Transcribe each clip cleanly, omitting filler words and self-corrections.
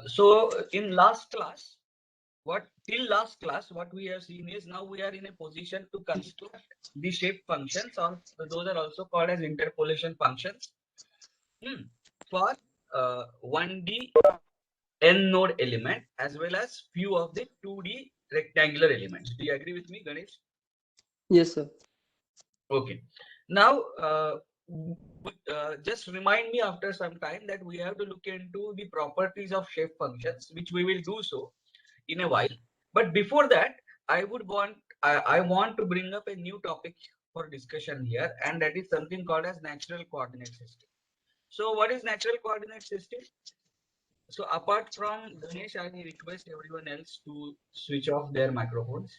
So in last class, what we have seen is now we are in a position to construct the shape functions, or those are also called as interpolation functions, for 1D n node element as well as few of the 2D rectangular elements. Do you agree with me, Ganesh? Yes, sir. Okay. Now, just remind me after some time that we have to look into the properties of shape functions, which we will do so in a while. But before that, I want to bring up a new topic for discussion here, and that is something called as natural coordinate system. So, what is natural coordinate system? So, apart from Ganesh, I will request everyone else to switch off their microphones.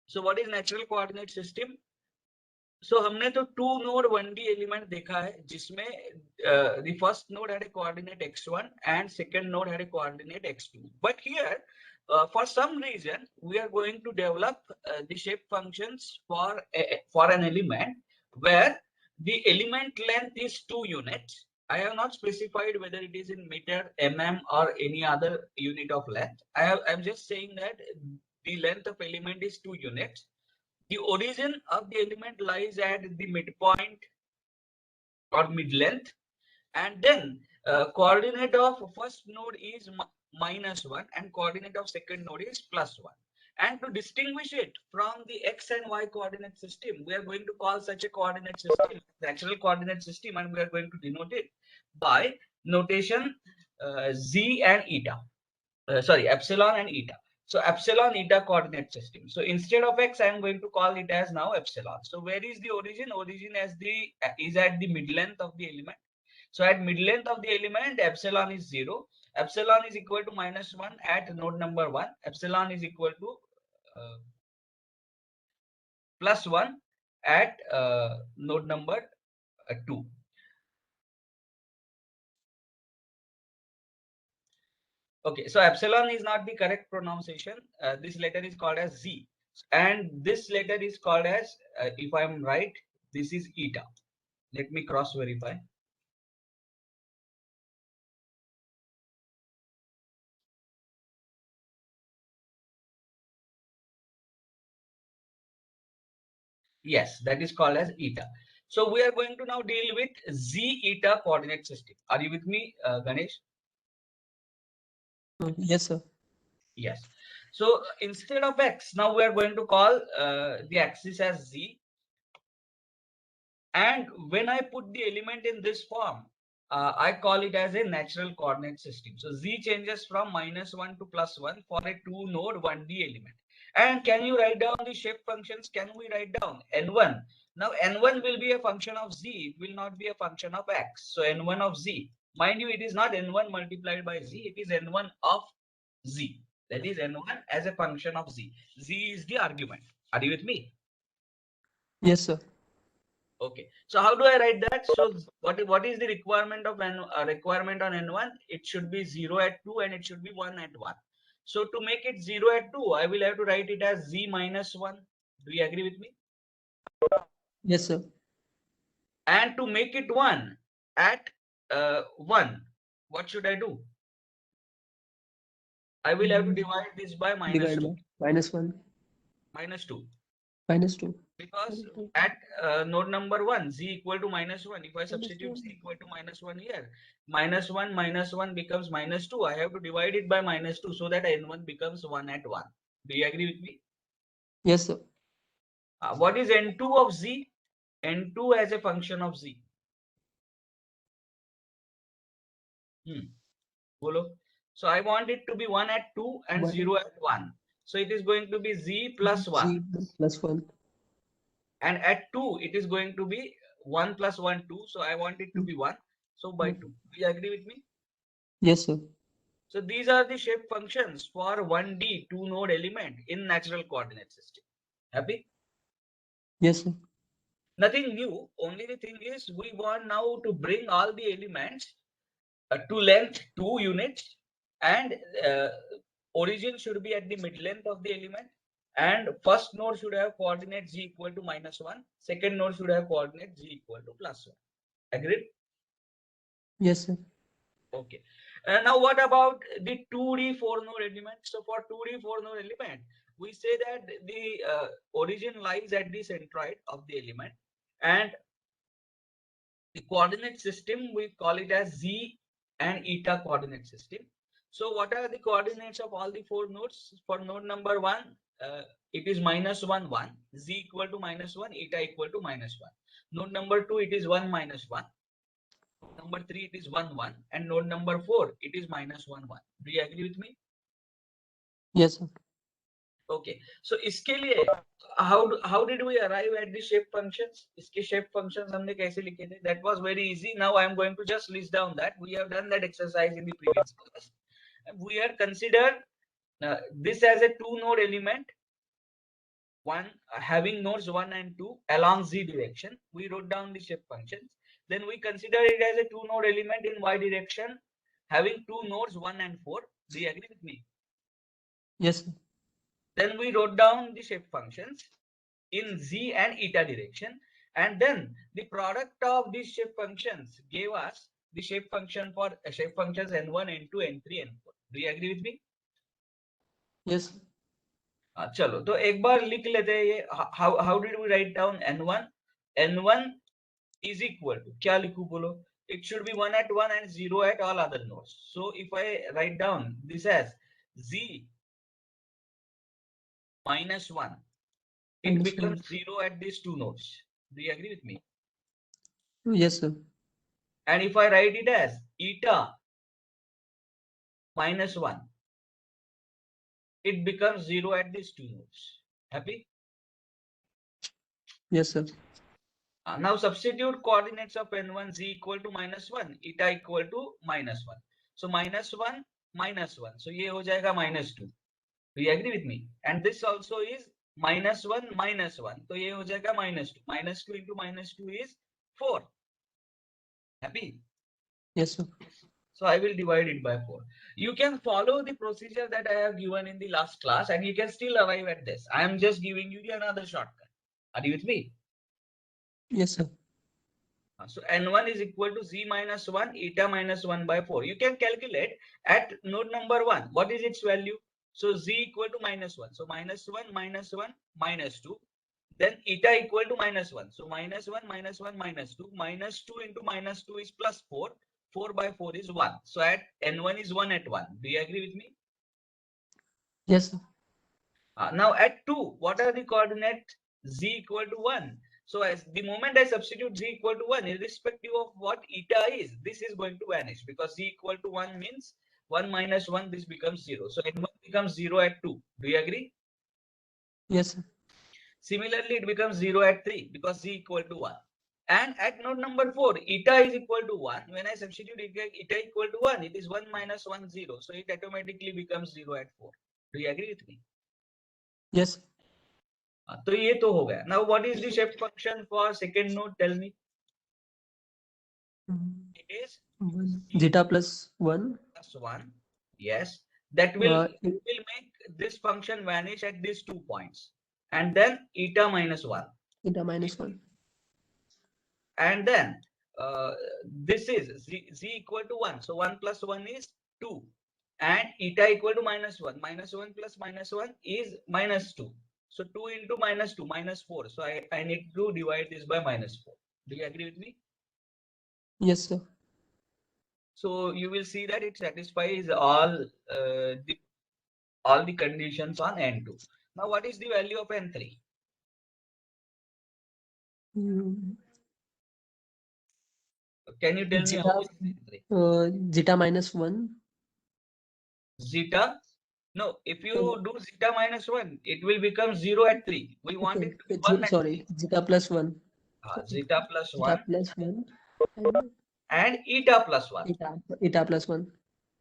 So, what is natural coordinate system? So हमने तो 2 node 1D element देखा है जिसमें the first node had a coordinate x1 and second node had a coordinate x2. But here, for some reason, we are going to develop the shape functions for an element where the element length is 2 units. I have not specified whether it is in meter, mm, or any other unit of length. I'm just saying that the length of element is 2 units. The origin of the element lies at the midpoint or mid length, and then coordinate of first node is -1 and coordinate of second node is +1. And to distinguish it from the x and y coordinate system, we are going to call such a coordinate system natural coordinate system, and we are going to denote it by notation z and eta. Epsilon and eta. So epsilon eta coordinate system. So instead of x, I am going to call it as now epsilon. So where is the origin? Origin is at the mid length of the element. So at mid length of the element, epsilon is 0. Epsilon is equal to -1 at node number 1. Epsilon is equal to +1 at node number 2. Okay, so epsilon is not the correct pronunciation. This letter is called as z, and this letter is called as, if I am right, this is eta. Let me cross verify. Yes, that is called as eta. So we are going to now deal with z eta coordinate system. Are you with me, Ganesh? Yes, sir. Yes. So instead of x, now we are going to call the axis as z. And when I put the element in this form, I call it as a natural coordinate system. So z changes from -1 to +1 for a 2 node 1D element. And can you write down the shape functions? Can we write down n1? Now n1 will be a function of z. It will not be a function of x. So n1 of z. Mind you, it is not n1 multiplied by z. It is n1 of z. That is n1 as a function of z. Z is the argument. Are you with me? Yes, sir. Okay, so how do I write that? So what is the requirement of requirement on n1? It should be 0 at 2 and it should be 1 at 1. So to make it 0 at 2, I will have to write it as z minus 1. Do you agree with me? Yes, sir. And to make it 1 at 1, what should I do? I will have to divide this by -2. -1. -2. -2. Because at node number 1, z equal to -1. If I substitute z equal to -1 here, -1 minus 1 becomes -2. I have to divide it by -2 so that n1 becomes 1 at 1. Do you agree with me? Yes, sir. What is n2 of z? N2 as a function of z. Bolo. So I want it to be 1 at 2 and 0 at 1. So it is going to be z plus 1. Z plus 1. And at 2, it is going to be 1 plus 1, 2. So I want it to be 1. So by 2. Do you agree with me? Yes, sir. So these are the shape functions for 1D 2 node element in natural coordinate system. Happy? Yes, sir. Nothing new. Only the thing is we want now to bring all the elements to length 2 units, and origin should be at the mid length of the element, and first node should have coordinate z equal to -1. Second node should have coordinate z equal to +1. Agreed? Yes, sir. Okay. Now what about the 2D 4 node element? So for 2D 4 node element, we say that the origin lies at the centroid of the element, and the coordinate system we call it as z and eta coordinate system. So what are the coordinates of all the 4 nodes? For node number 1, it is -1 1, z equal to -1, eta equal to -1. Node number 2, it is 1 -1. Number 3, it is 1 1, and node number 4, it is -1 1. Do you agree with me? Yes, sir. Okay, so इसके लिए how did we arrive at the shape functions? इसके shape functions हमने कैसे लिखे थे? That was very easy. Now I am going to just list down that. We have done that exercise in the previous class. We had considered this as a 2 node element, one having nodes 1 and 2 along z direction. We wrote down the shape functions. Then we consider it as a 2 node element in y direction having 2 nodes 1 and 4. Do you agree with me? Yes, sir. Then we wrote down the shape functions in z and eta direction, and then the product of these shape functions gave us the shape function for shape functions n1, n2, n3, n4. Do you agree with me? Yes, sir. चलो तो एक बार लिख लेते हैं ये. How did we write down n1? n1 is equal to, क्या लिखूं बोलो? It should be 1 at 1 and 0 at all other nodes. So if I write down this as z -1, it Minus becomes 1. 0 at these 2 nodes. Do you agree with me? Yes, sir. And if I write it as eta -1, it becomes 0 at these 2 nodes. Happy? Yes, sir. Now substitute coordinates of n1, z equal to -1, eta equal to -1. So -1, -1. So ये हो जाएगा -2. Do you agree with me? And this also is -1, -1. तो ये हो जाएगा -2. -2 into -2 is 4. Happy? Yes, sir. So I will divide it by 4. You can follow the procedure that I have given in the last class, and you can still arrive at this. I am just giving you another shortcut. Are you with me? Yes, sir. So n1 is equal to z -1, eta -1 by 4. You can calculate at node number 1. What is its value? So z equal to -1. So -1, -1, -2. Then eta equal to -1. So -1, -1, -2. -2 into -2 is +4. 4 by 4 is 1. So at n1 is 1 at 1. Do you agree with me? Yes, sir. Now at 2, what are the coordinates? Z equal to 1. So as the moment I substitute z equal to 1, irrespective of what eta is, this is going to vanish, because z equal to 1 means 1 minus 1, this becomes 0. So n1 becomes 0 at 2. Do you agree? Yes, sir. Similarly, it becomes 0 at 3 because z equal to 1. And at node number 4, eta is equal to 1. When I substitute eta equal to 1, it is 1 minus 1, 0. So it automatically becomes 0 at 4. Do you agree with me? Yes, sir. तो ये तो हो गया. Now what is the shape function for second node? Tell me. It is 1. Zeta plus 1. +1. Yes, that will It- make this function vanish at these 2 points, and then eta -1, Eta minus 1. and then this is z equal to 1. So 1 plus 1 is 2, and eta equal to -1. -1 plus -1 is -2. So 2 into -2, -4. So I need to divide this by -4. Do you agree with me? Yes, sir. So you will see that it satisfies all the conditions on n2. Now what is the value of n3? Mm, Can you tell me Zeta, how is n3? zeta minus 1. Zeta? No, if you do zeta -1, it will become 0 at 3. We want it to be 1 at 3. Sorry, zeta plus 1. Zeta plus Zeta 1 plus 1. and eta plus 1. Eta plus 1.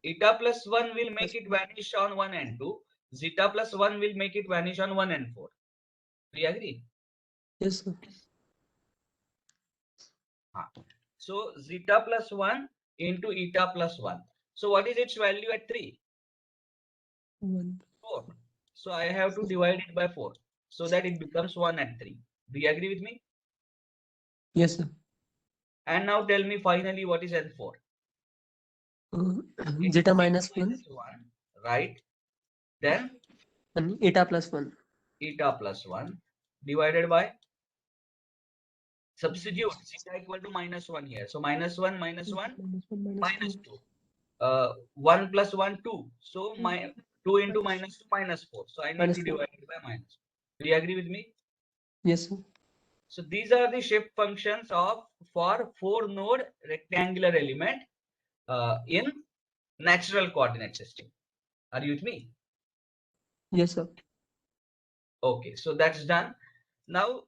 Eta plus 1 will make it vanish on 1 and 2. Zeta plus 1 will make it vanish on 1 and 4. Do you agree? Yes, sir. So zeta plus 1 into eta plus 1. So what is its value at 3? 1. 4. So I have to divide it by 4 so that it becomes 1 and 3. Do you agree with me? Yes, sir. And now tell me finally what is n4? zeta minus 1 minus 1, right? Then and eta plus 1. eta plus 1 divided by, substitute zeta equal to minus 1 here. So minus 1 minus 1 minus 2. 1 plus 1 2. So my 2 into minus 2 minus 4. So I need Minus to 4. divide it by minus. Do you agree with me? Yes, sir. So these are the shape functions of for 4 node rectangular element in natural coordinate system. Are you with me? Yes, sir. Okay, so that's done. Now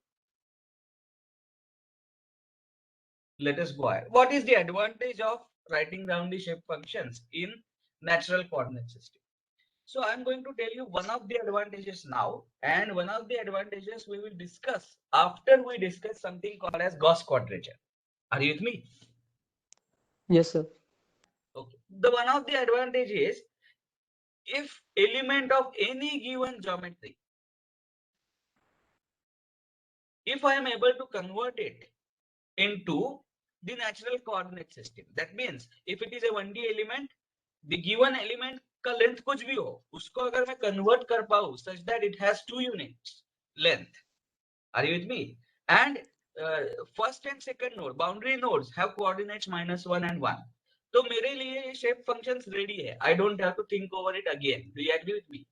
let us go ahead. What is the advantage of writing down the shape functions in natural coordinate system? So I'm going to tell you one of the advantages now, and one of the advantages we will discuss after we discuss something called as Gauss quadrature. Are you with me? Yes, sir. Okay. The one of the advantage is, if element of any given geometry, if I am able to convert it into the natural coordinate system, that means if it is a 1D element, the given element का length कुछ भी हो, उसको अगर मैं convert कर पाऊँ such that it has 2 units length. Are you with me? And first and second node, boundary nodes have coordinates -1 and 1. तो मेरे लिए ये shape functions ready है. I don't have to think over it again. Do you agree with me?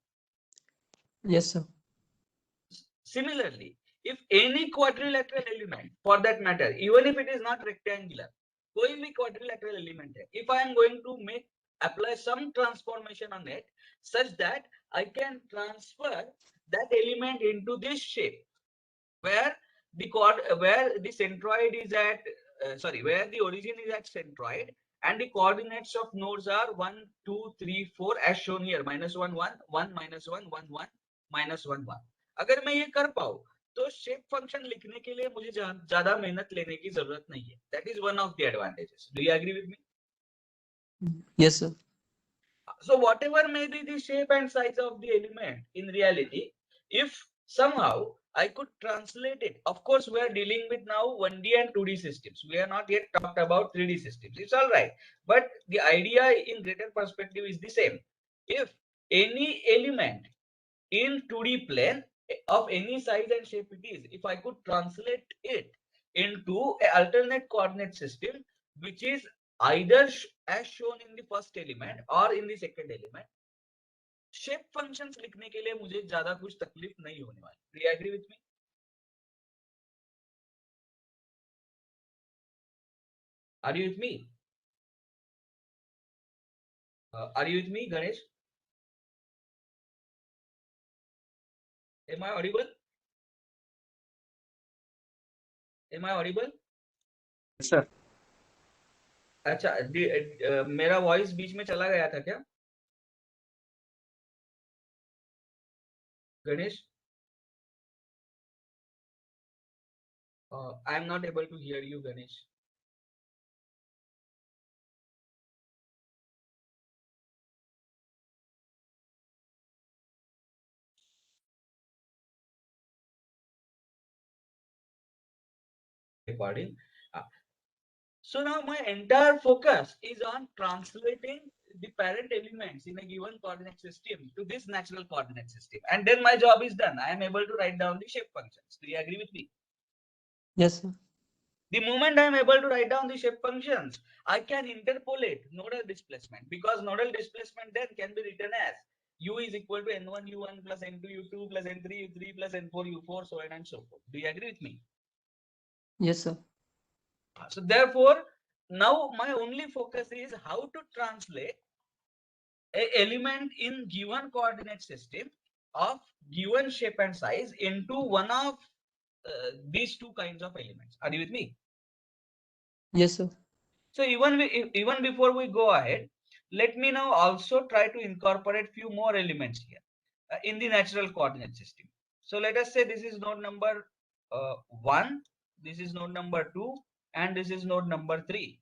Yes, sir. Similarly, if any quadrilateral element, for that matter, even if it is not rectangular, कोई भी quadrilateral element है, if I am going to apply some transformation on it such that I can transfer that element into this shape where the centroid is at where the origin is at centroid and the coordinates of nodes are 1 2 3 4 as shown here, -1 1 1 -1 1 1 -1 1. अगर मैं ये कर पाऊं तो shape function लिखने के लिए मुझे ज्यादा मेहनत लेने की जरूरत नहीं है. That is one of the advantages. Do you agree with me? Yes, sir. So whatever may be the shape and size of the element, in reality, if somehow I could translate it, of course we are dealing with now 1D and 2D systems. We are not yet talked about 3D systems. It's all right. But the idea in greater perspective is the same. If any element in 2D plane of any size and shape it is, if I could translate it into an alternate coordinate system, which is either as shown in the first element or in the second element, shape functions लिखने के लिए मुझे ज्यादा कुछ तकलीफ नहीं होने वाली. Do you agree with me? Are you with me? Are you with me, Ganesh? Am I audible? Am I audible? Sir अच्छा, मेरा वॉइस बीच में चला गया था क्या, Ganesh? I am not able to hear you, Ganesh. Recording. So now my entire focus is on translating the parent elements in a given coordinate system to this natural coordinate system, and then my job is done. I am able to write down the shape functions. Do you agree with me? Yes, sir. The moment I am able to write down the shape functions, I can interpolate nodal displacement, because nodal displacement then can be written as u is equal to n1 u1 plus n2 u2 plus n3 u3 plus n4 u4, so on and so forth. Do you agree with me? Yes, sir. So therefore, now my only focus is how to translate a element in given coordinate system of given shape and size into one of these two kinds of elements. Are you with me? Yes, sir. So even before we go ahead, let me now also try to incorporate few more elements here in the natural coordinate system. So let us say this is node number 1, this is node number 2, and this is node number 3.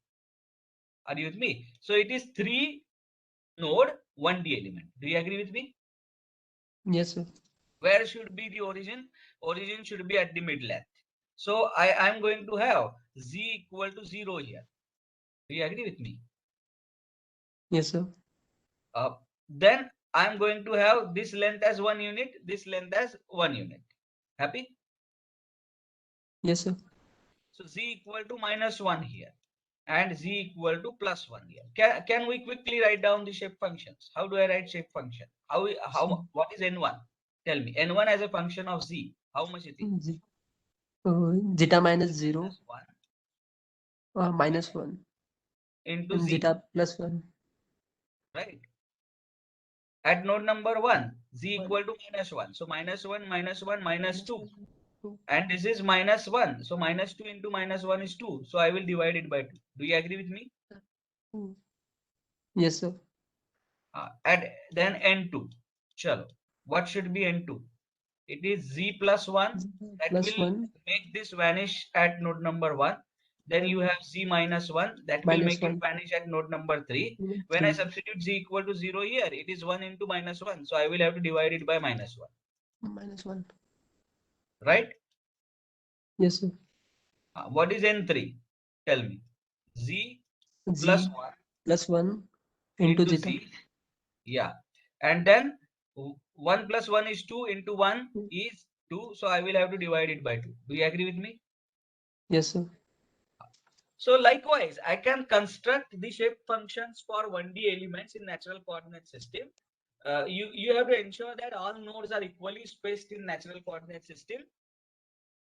Are you with me? So it is 3 node 1D element. Do you agree with me? Yes, sir. Where should be the origin? Origin should be at the mid length. So I am going to have z equal to 0 here. Do you agree with me? Yes, sir. Then I'm going to have this length as 1 unit, this length as 1 unit. Happy? Yes, sir. So z equal to -1 here and z equal to +1 here. Can we quickly write down the shape functions? How do I write shape function? What is n1? Tell me. N1 as a function of z. How much it is? Z- zeta minus 0 -1 -1 into and z, zeta plus 1. right? At node number 1, z 1 equal to -1. So -1, -1, -2. -2. And this is -1. So -2 into -1 is 2. So I will divide it by 2. Do you agree with me? Yes, sir. And then n2. Chalo. What should be n2? It is z plus 1. That Plus will 1 make this vanish at node number 1. Then you have z minus 1. That will make it -1 vanish at node number 3. When I 3 substitute z equal to 0 here, it is 1 into -1. So I will have to divide it by -1. -1. Right? Yes, sir. What is n3? Tell me. Z plus Z 1 plus 1 into into zeta. z. Yeah. And then 1 plus 1 is 2 into 1 is 2. So I will have to divide it by 2. Do you agree with me? Yes, sir. So likewise, I can construct the shape functions for 1D elements in natural coordinate system. You have to ensure that all nodes are equally spaced in natural coordinate system.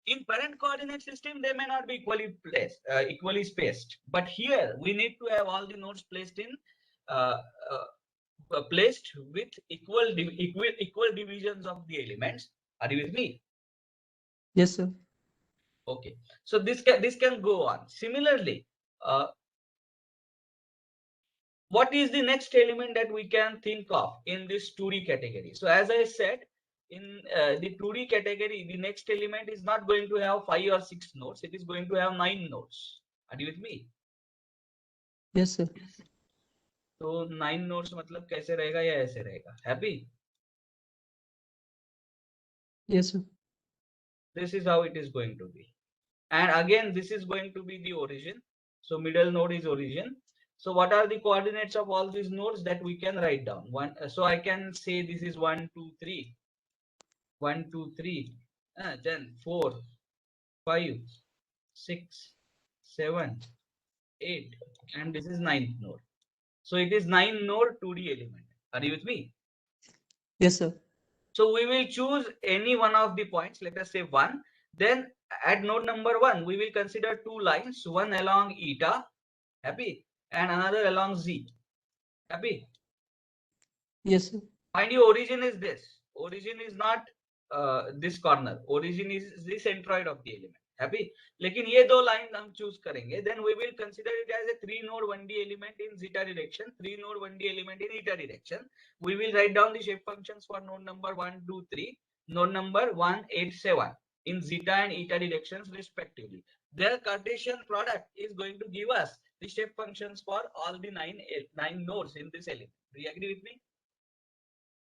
In parent coordinate system, they may not be equally spaced. But here we need to have all the nodes placed in uh, placed with equal divisions of the elements. Are you with me? Yes, sir. Okay. So this can go on. Similarly, what is the next element that we can think of in this 2D category? So as I said, in the 2D category, the next element is not going to have 5 or 6 nodes. It is going to have 9 nodes. Are you with me? Yes, sir. तो 9 nodes मतलब कैसे रहेगा या ऐसे रहेगा? Happy? Yes, sir. This is how it is going to be. And again, this is going to be the origin. So middle node is origin. So what are the coordinates of all these nodes that we can write down? So I can say this is 1, 2, 3. 1, 2, 3. Then 4, 5, 6, 7, 8. And this is 9th node. So it is 9 node 2D element. Are you with me? Yes, sir. So we will choose any one of the points. Let us say 1. Then at node number 1, we will consider 2 lines, one along eta, happy, and another along z, happy. Yes, sir. Mind you, origin is this. Origin is not this corner. Origin is the centroid of the element, happy. लेकिन ये दो lines हम choose करेंगे. Then we will consider it as a 3 node 1D element in zeta direction, 3 node 1D element in eta direction. We will write down the shape functions for node number 1, 2, 3, node number 1, 8, 7 in zeta and eta directions respectively. Their Cartesian product is going to give us the shape functions for all the nine nodes in this element. Do you agree with me?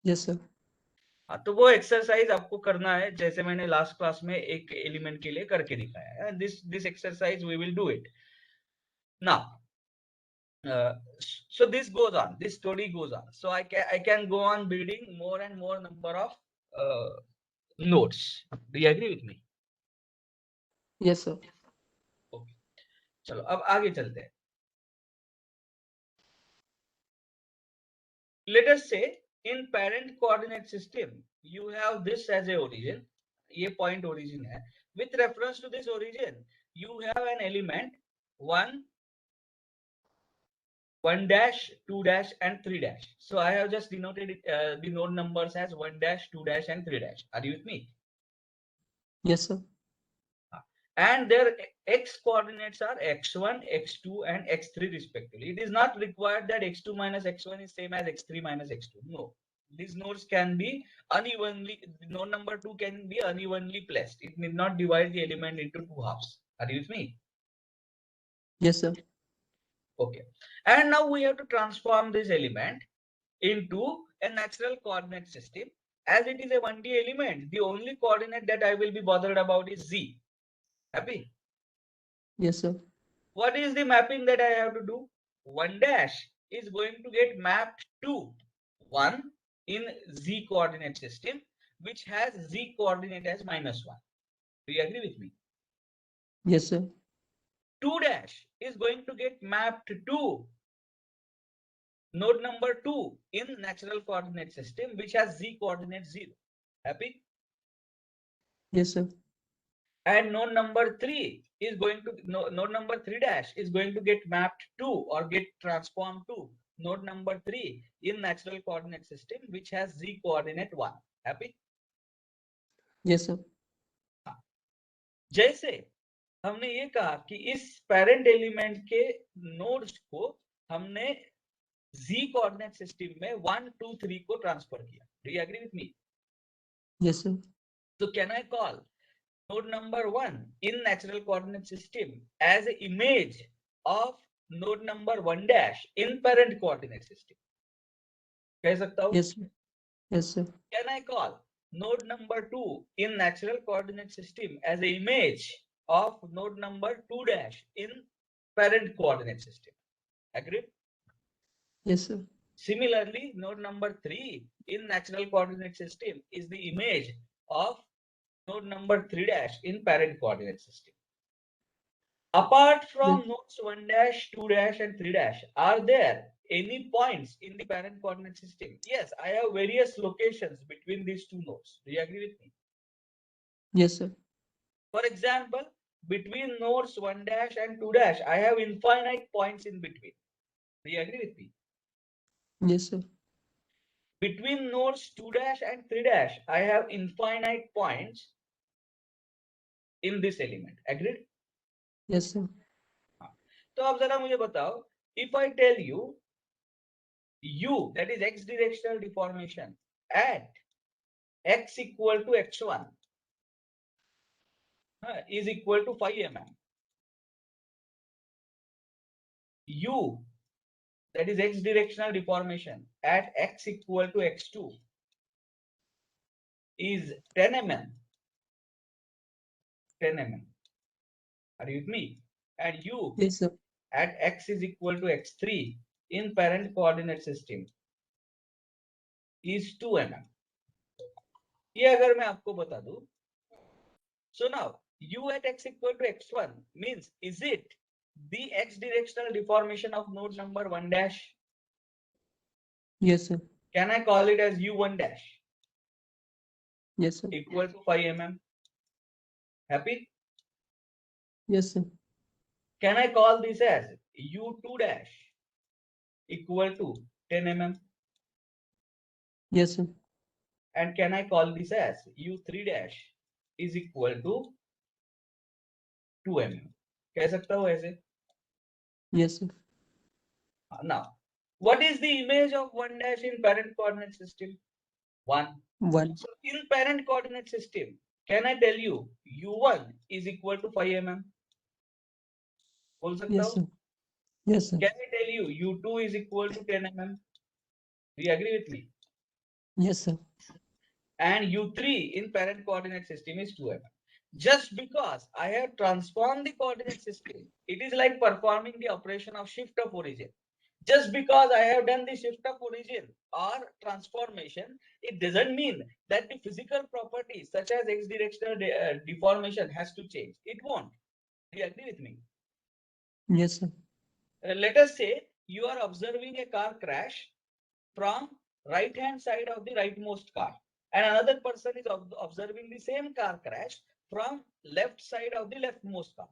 Yes, sir. हाँ, तो वो exercise आपको करना है जैसे मैंने last class में एक एलिमेंट के लिए करके दिखाया है. This exercise we will do it now. So this goes on, this story goes on. So I can go on building more and more number of nodes. Do you agree with me? Yes, sir. Okay. चलो अब आगे चलते हैं. Let us say in parent coordinate system you have this as a origin. ये point origin है. With reference to this origin you have an element 1, 1 dash, 2 dash, and 3 dash. So I have just denoted the node numbers as 1 dash, 2 dash, and 3 dash. Are you with me? Yes, sir. And their x coordinates are x1, x2, and x3 respectively. It is not required that x2 minus x1 is same as x3 minus x2. No. These nodes can be unevenly, node number 2 can be unevenly placed. It need not divide the element into 2 halves. Are you with me? Yes, sir. Okay. And now we have to transform this element into a natural coordinate system. As it is a 1D element, the only coordinate that I will be bothered about is z. Happy? Yes, sir. What is the mapping that I have to do? 1 dash is going to get mapped to 1 in z coordinate system, which has z coordinate as -1. Do you agree with me? Yes, sir. 2 dash is going to get mapped to node number 2 in natural coordinate system, which has z coordinate 0. Happy? Yes, sir. And node number 3 is going to node number 3 dash is going to get mapped to or get transformed to node number 3 in natural coordinate system, which has z coordinate 1. Happy? Yes, sir. जैसे हमने ये कहा कि इस parent element के nodes को हमने z coordinate system में 1 2 3 को ट्रांसफर किया. Do you agree with me? Yes, sir. So can I call node number 1 in natural coordinate system as an image of node number 1 dash in parent coordinate system? कह सकता हूँ? Yes, sir. Yes, sir. Can I call node number 2 in natural coordinate system as an image of node number 2 dash in parent coordinate system? Agree? Yes, sir. Similarly, node number 3 in natural coordinate system is the image of node number 3 dash in parent coordinate system. Apart from nodes 1 dash, 2 dash, and 3 dash, are there any points in the parent coordinate system? Yes, I have various locations between these two nodes. Do you agree with me? Yes, sir. For example, between nodes 1 dash and 2 dash, I have infinite points in between. Do you agree with me? Yes, sir. Between nodes 2 dash and 3 dash, I have infinite points in this element. Agreed? Yes, sir. तो अब जरा मुझे बताओ, if I tell you u, that is x directional deformation at x equal to x1 is equal to 5 mm. U, that is x directional deformation at x equal to x2 is 10 mm. 10 mm. Are you with me? And u Yes, sir. at x is equal to x3 in parent coordinate system is 2 mm. ये अगर मैं आपको बता दूं, so now u at x equal to x1 means, is it the x directional deformation of node number 1 dash? Yes, sir. Can I call it as u1 dash Yes, sir. equal to 5 mm? Happy? Yes, sir. Can I call this as u2 dash equal to 10 mm? Yes, sir. And can I call this as u3 dash is equal to 2 mm? कह सकता हूँ ऐसे? Yes, sir. Now, what is the image of 1 dash in parent coordinate system? 1. 1. So in parent coordinate system, can I tell you u1 is equal to 5 mm? बोल सकता Yes, हूँ? sir. Yes, sir. Can I tell you u2 is equal to 10 mm? Do you agree with me? Yes, sir. And u3 in parent coordinate system is 2 mm. Just because I have transformed the coordinate system, it is like performing the operation of shift of origin. Just because I have done the shift of origin or transformation, it doesn't mean that the physical properties such as x directional deformation has to change. It won't. Do you agree with me? Yes, sir. Let us say you are observing a car crash from right hand side of the rightmost car, and another person is observing the same car crash from left side of the leftmost car.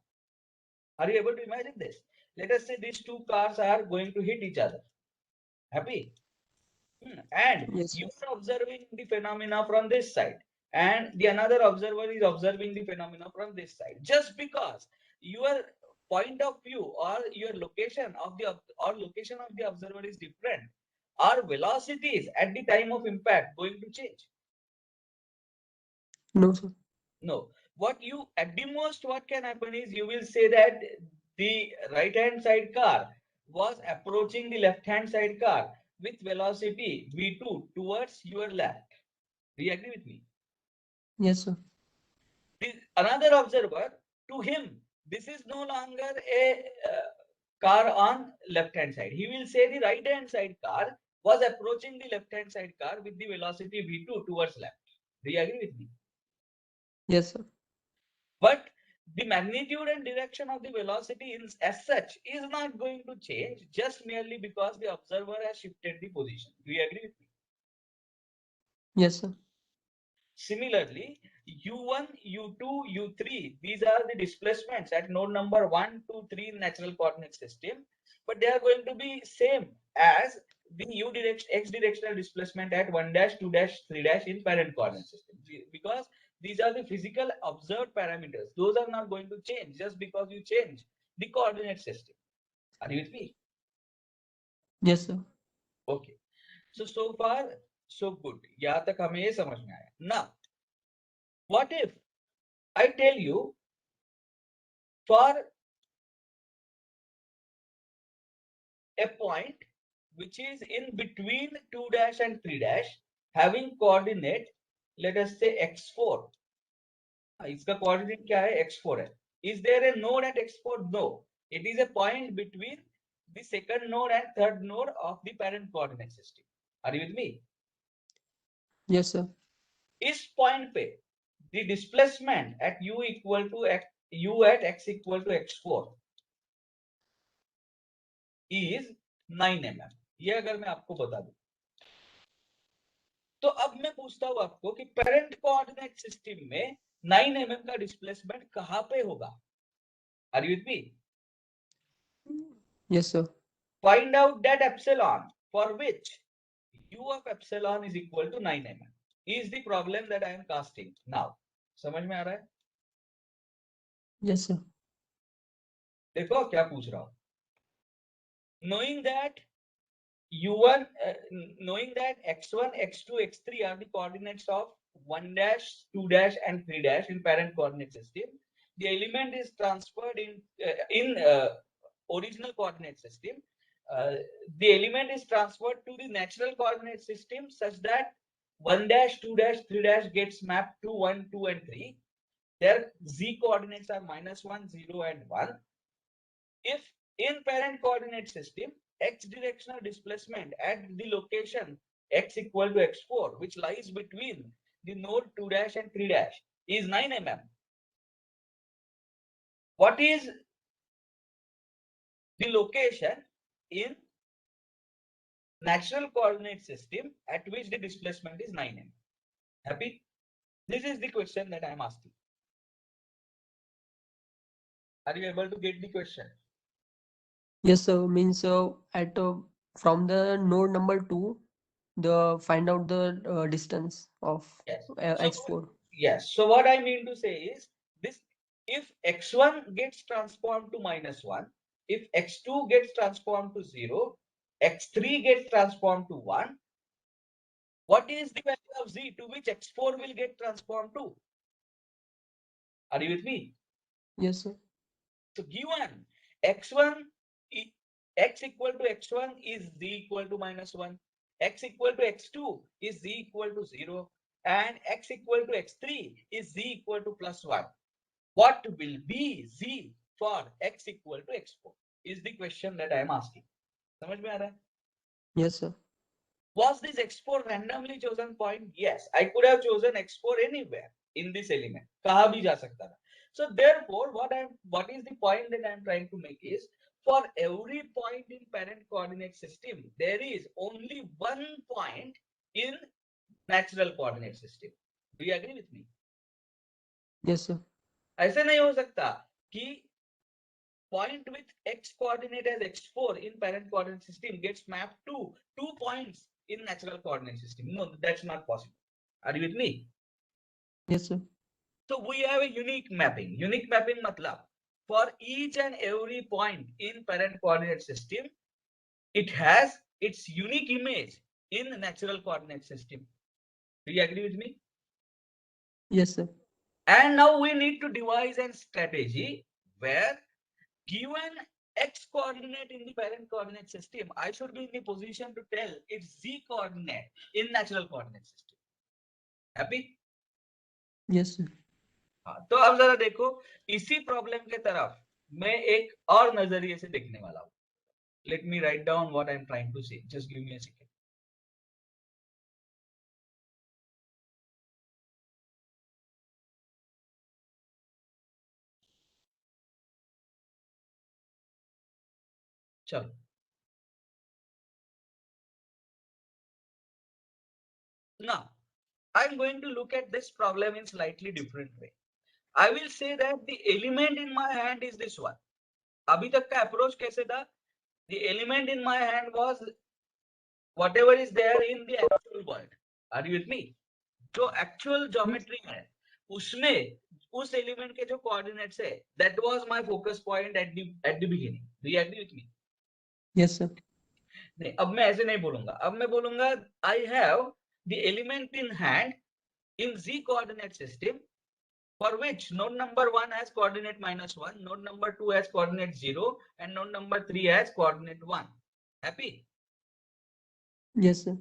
Are you able to imagine this? Let us say these two cars are going to hit each other. Happy? And Yes, you sir. are observing the phenomena from this side, and the another observer is observing the phenomena from this side. Just because your point of view or your location of the location of the observer is different, our velocities at the time of impact going to change? No, sir. No. What you at the most what can happen is you will say that the right hand side car was approaching the left hand side car with velocity v2 towards your left. Do you agree with me? Yes, sir. Another observer, to him, this is no longer a car on left hand side. He will say the right hand side car was approaching the left hand side car with the velocity v2 towards left. Do you agree with me? Yes, sir. But the magnitude and direction of the velocity as such is not going to change just merely because the observer has shifted the position. Do you agree with me? Yes, sir. Similarly, u1, u2, u3, these are the displacements at node number 1, 2, 3 in natural coordinate system, but they are going to be same as the x directional displacement at 1 dash, 2 dash, 3 dash in parent coordinate system, because these are the physical observed parameters. Those are not going to change just because you change the coordinate system. Are you with me? Yes, sir. Okay. So far so good. यहाँ तक हमें ये समझ में आया. Now, what if I tell you for a point which is in between 2 dash and 3 dash having coordinate, let us say x4. इसका coordinate क्या है? x4 है. Is there a node at x4? No. It is a point between the second node and third node of the parent coordinate system. Are you with me? Yes, sir. इस point पे the displacement at u equal to u at x equal to x4 is 9 mm. ये अगर मैं आपको बता दूं, तो अब मैं पूछता हूं आपको कि पेरेंट कोऑर्डिनेट सिस्टम में 9 mm का डिस्प्लेसमेंट कहां पे होगा? Are you with me? Yes, sir. Find out that epsilon for which u of epsilon is equal to 9 mm is the problem that I am casting now. समझ में आ रहा है? Yes, sir. देखो क्या पूछ रहा हूं. knowing that u1 knowing that x1, x2, x3 are the coordinates of 1 dash, 2 dash and 3 dash in parent coordinate system, the element is transferred in original coordinate system. The element is transferred to the natural coordinate system such that 1 dash, 2 dash, 3 dash gets mapped to 1, 2 and 3. Their z coordinates are -1, 0 and 1. If in parent coordinate system x directional displacement at the location x equal to x4, which lies between the node 2 dash and 3 dash, is 9 mm, what is the location in natural coordinate system at which the displacement is 9 mm? Happy? This is the question that I am asking. Are you able to get the question? Yes, sir. Means at from the node number 2, the find out the distance of Yes. x4. Yes. So what I mean to say is this: if x1 gets transformed to -1, if x2 gets transformed to 0, x3 gets transformed to 1, what is the value of z to which x4 will get transformed to? Are you with me? Yes, sir. So given x1 x equal to x1 is z equal to -1, x equal to x2 is z equal to 0, and x equal to x3 is z equal to +1. What will be z for x equal to x4 is the question that I am asking. समझ में आ रहा है? Yes, sir. Was this x4 randomly chosen point? Yes, I could have chosen x4 anywhere in this element. कहाँ भी जा सकता था. So therefore, what is the point that I am trying to make is, for every point in parent coordinate system, there is only one point in natural coordinate system. Do you agree with me? Yes, sir. ऐसे नहीं हो सकता कि point with x coordinate as x4 in parent coordinate system gets mapped to 2 points in natural coordinate system. No, that's not possible. Are you with me? Yes, sir. So we have a unique mapping. Unique mapping matlab, for each and every point in parent coordinate system, it has its unique image in the natural coordinate system. Do you agree with me? Yes, sir. And now we need to devise a strategy where, given x coordinate in the parent coordinate system, I should be in the position to tell its z coordinate in natural coordinate system. Happy? Yes, sir. हाँ, तो अब जरा देखो इसी problem के तरफ मैं एक और नजरिए से देखने वाला हूं. Let me write down what I'm trying to say. Just give me a second. चलो. Now, I'm going to look at this problem in slightly different way. I will say that the element in my hand is this one. अभी तक का approach कैसे था? The element in my hand was whatever is there in the actual world. Are you with me? जो actual geometry है, उसमें उस element के जो coordinates है, that was my focus point at the beginning. Do you agree with me? Yes, sir. नहीं, अब मैं ऐसे नहीं बोलूंगा. अब मैं बोलूंगा I have the element in hand in z coordinate system for which node number 1 has coordinate -1, node number 2 has coordinate 0, and node number 3 has coordinate 1. Happy? Yes, sir.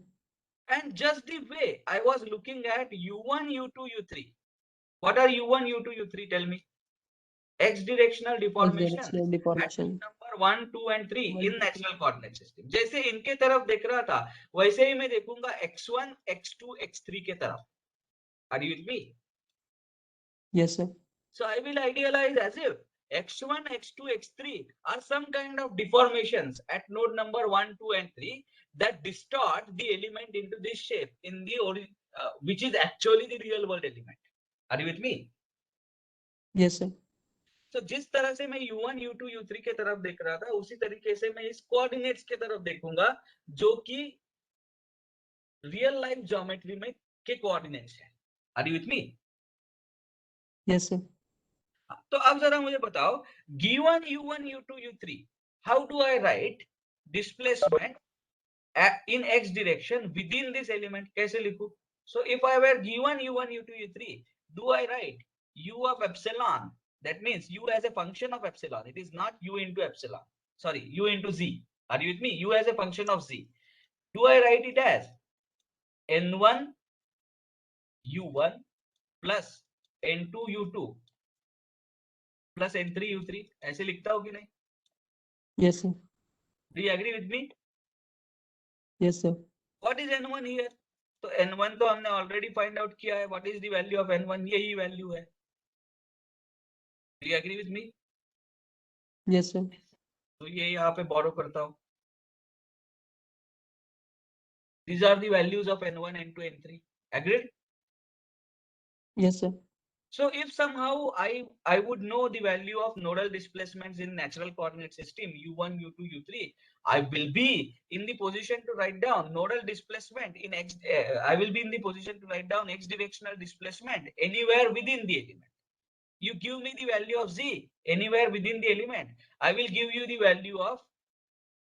And just the way I was looking at u1, u2, u3. What are u1, u2, u3? Tell me. X directional deformation X-directional at deformation. number 1, 2 and 3 One, in two, natural coordinate system. जैसे इनके तरफ देख रहा था, वैसे ही मैं देखूंगा x1, x2, x3 के तरफ. Are you with me? yes, sir. So I will idealize as if x1, x2, x3 are some kind of deformations at node number 1, 2, and 3 that distort the element into this shape in the which is actually the real world element. Are you with me? Yes, sir. So जिस तरह से मैं u1, u2, u3 के तरफ देख रहा था, उसी तरीके से मैं इस कोऑर्डिनेट्स के तरफ देखूंगा जो कि रियल लाइफ ज्योमेट्री में के कोऑर्डिनेट्स है. Are you with me? Yes, sir. तो अब जरा मुझे बताओ, given u1, u2, u3, how do I write displacement in x direction within this element? कैसे लिखूं? So if I were given u1, u2, u3, do I write u of epsilon? That means u as a function of epsilon. It is not u into epsilon. Sorry, u into z. Are you with me? U as a function of z. Do I write it as n1 u1 plus n2 u2 plus n3 u3? ऐसे लिखता हूं कि नहीं? Yes, sir. Do you agree with me? Yes, sir. What is n1 here? तो n1 तो हमने already find out किया है. What is the value of n1? यही value है. Do you agree with me? Yes, sir. तो ये यहाँ पे borrow करता हूँ. These are the values of n1, n2, n3. Agreed? Yes, sir. So if somehow I would know the value of nodal displacements in natural coordinate system u1, u2, u3, I will be in the position to write down nodal displacement in x. I will be in the position to write down x directional displacement anywhere within the element. You give me the value of z anywhere within the element, I will give you the value of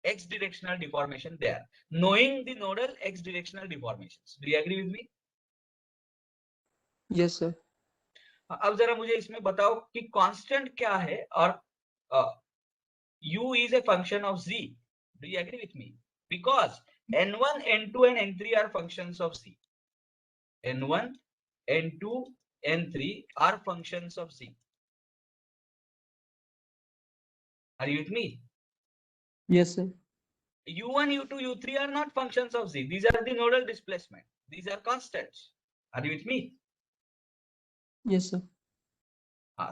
x directional deformation there, knowing the nodal x directional deformations. Do you agree with me? Yes, sir. अब जरा मुझे इसमें बताओ कि constant क्या है और u is a function of z. Do you agree with me? Because n1, n2 and n3 are functions of z. n1, n2, n3 are functions of z. Are you with me? Yes, sir. u1, u2, u3 are not functions of z. These are the nodal displacement. These are constants. Are you with me? Yes, sir.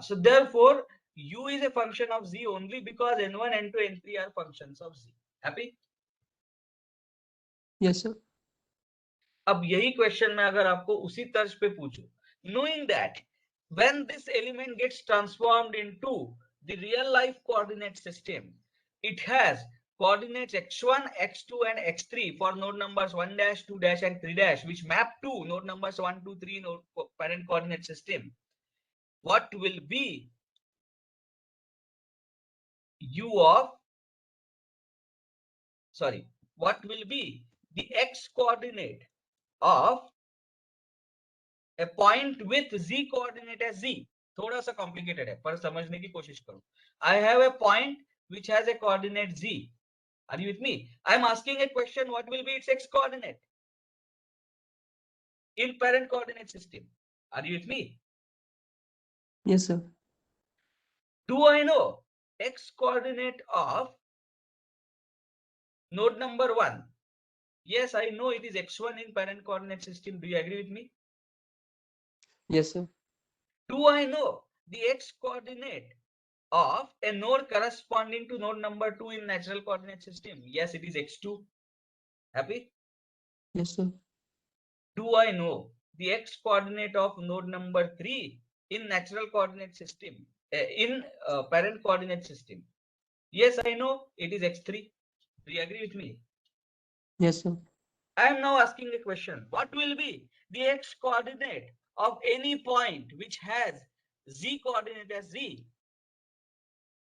So therefore, u is a function of z only because n1, n2, n3 are functions of z. Happy? Yes, sir. अब यही question मैं अगर आपको उसी तर्ज पे पूछूं, knowing that when this element gets transformed into the real life coordinate system, it has coordinates x1, x2 and x3 for node numbers 1 dash, 2 dash and 3 dash, which map to node numbers 1, 2, 3 node parent coordinate system. What will be u of, sorry, what will be the x coordinate of a point with z coordinate as z? थोड़ा सा complicated है पर समझने की कोशिश करो. I have a point which has a coordinate z. Are you with me? I am asking a question, what will be its x coordinate in parent coordinate system? Are you with me? Yes, sir. Do I know x coordinate of node number 1. Yes, I know it is x1 in parent coordinate system. Do you agree with me? Yes, sir. Do I know the x coordinate of a node corresponding to node number 2 in natural coordinate system? Yes, it is x2. Happy? Yes, sir. Do I know the x coordinate of node number 3 in natural coordinate system, in parent coordinate system? Yes, I know it is x3. Do you agree with me? Yes, sir. I am now asking a question. What will be the x coordinate of any point which has z coordinate as z?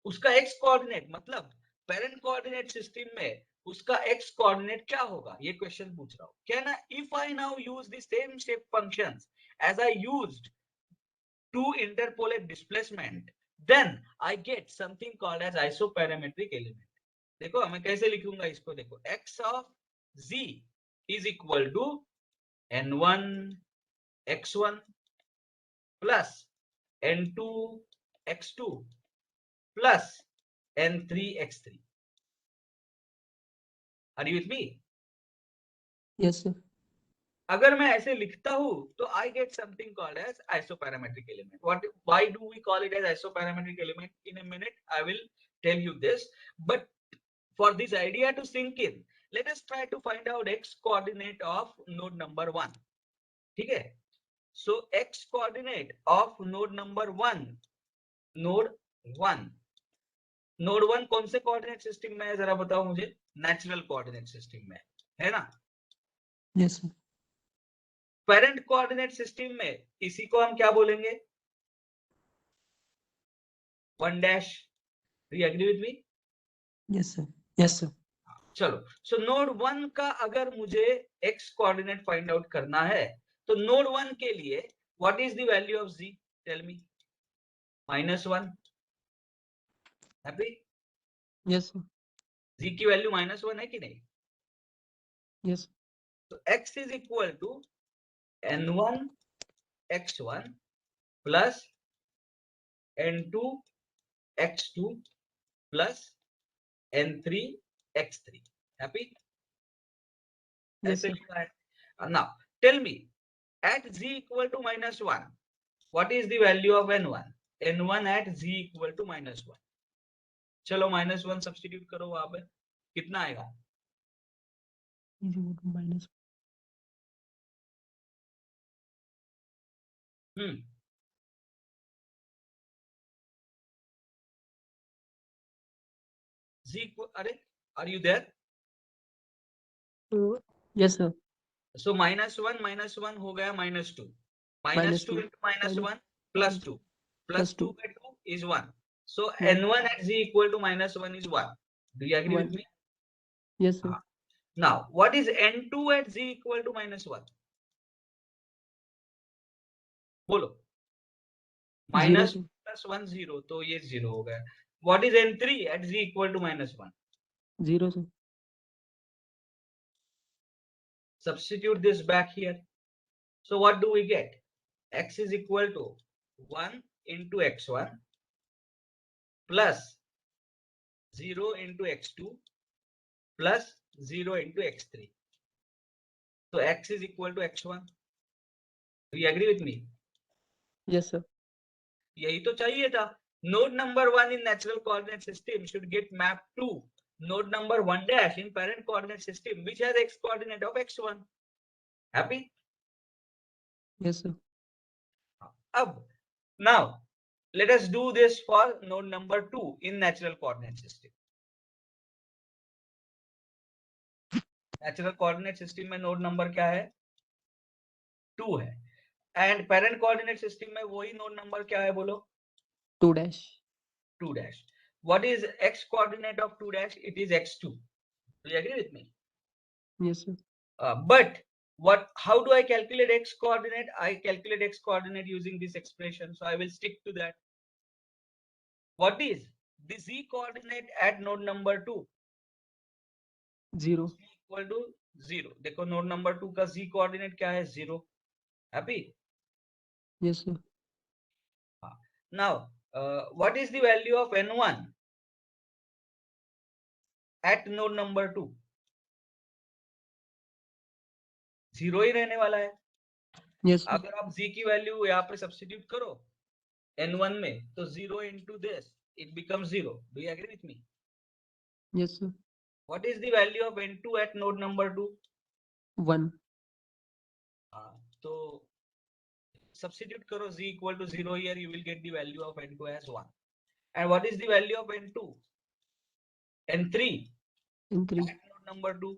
उसका x coordinate मतलब parent coordinate system में उसका x coordinate क्या होगा? ये question पूछ रहा हूँ. Can I, if I now use the same shape functions as I used to interpolate displacement, then I get something called as isoparametric element. देखो मैं कैसे लिखूंगा इसको, देखो x of z is equal to n1 x1 plus n2 x2 plus n3 x3. Are you with me? Yes, sir. अगर मैं ऐसे लिखता हूं तो I get something called as isoparametric element. Why do we call it as isoparametric element? In a minute I will tell you this, but for this idea to sink in, let us try to find out x coordinate of node number 1. ठीक है? So x coordinate of node number 1, node 1 कौन से coordinate system में है जरा बताओ मुझे? Natural coordinate system में है ना? Yes, sir. Parent coordinate system में इसी को हम क्या बोलेंगे? 1 dash. Do you agree with me? Yes, sir. Yes, sir. चलो, सो नोड 1 का अगर मुझे x कोऑर्डिनेट फाइंड आउट करना है तो नोड 1 के लिए what is the value of z? Tell me. -1. Happy? Yes, sir. z की वैल्यू -1 है कि नहीं? Yes. तो x is equal to n1 x1 plus n2 x2 plus n3 x3. Happy? Yes, ऐसे sir. लिखा है. Now tell me, at z equal to -1, what is the value of n1? n1 at z equal to -1. चलो -1 substitute करो वहां पे, कितना आएगा? Is equal to minus. z अरे, are you there? Yes, sir. So -1 हो गया -2. Minus -2 2. into -1 Minus plus 2 plus plus 2 2. by 2 is 1. So 1. n1 at z equal to -1 is 1. Do you agree with 1. me? Yes, sir. Now what is n2 at z equal to -1? बोलो. 0, -2 sir. plus 1 0, तो ये 0 हो गया. What is n3 at z equal to -1? 0, sir. Substitute this back here. So what do we get? X is equal to 1 into x1 plus 0 into x2 plus 0 into x3. So x is equal to x1. Do you agree with me? Yes, sir. यही तो चाहिए था. Node number 1 in natural coordinate system should get mapped to node number 1 dash in parent coordinate system which has x coordinate of x1. Happy? Yes, sir. Ab, now let us do this for node number 2 in natural coordinate system. Natural coordinate system में node number क्या है? 2 है. And parent coordinate system में वही node number क्या है बोलो? 2 dash. 2 dash. What is x coordinate of 2 dash? It is x2. Do you agree with me? Yes, sir. But how do I calculate x coordinate? I calculate x coordinate using this expression, so I will stick to that. What is the z coordinate at node number 2? 0. Equal to 0. देखो node number 2 का z coordinate क्या है? 0. Happy? Yes, sir. Now what is the value of n1? at node number 2, 0 ही रहने वाला है। Yes, sir. अगर आप z की वैल्यू यहाँ पे सब्स्टिट्यूट करो n1 में, तो 0 into this it becomes 0. Do you agree with me? Yes, sir. What is the value of n2 at node number 2? 1. तो substitute karo z equal to 0 here, you will get the value of n2 as 1. And what is the value of n2? n3 N3. at node number 2.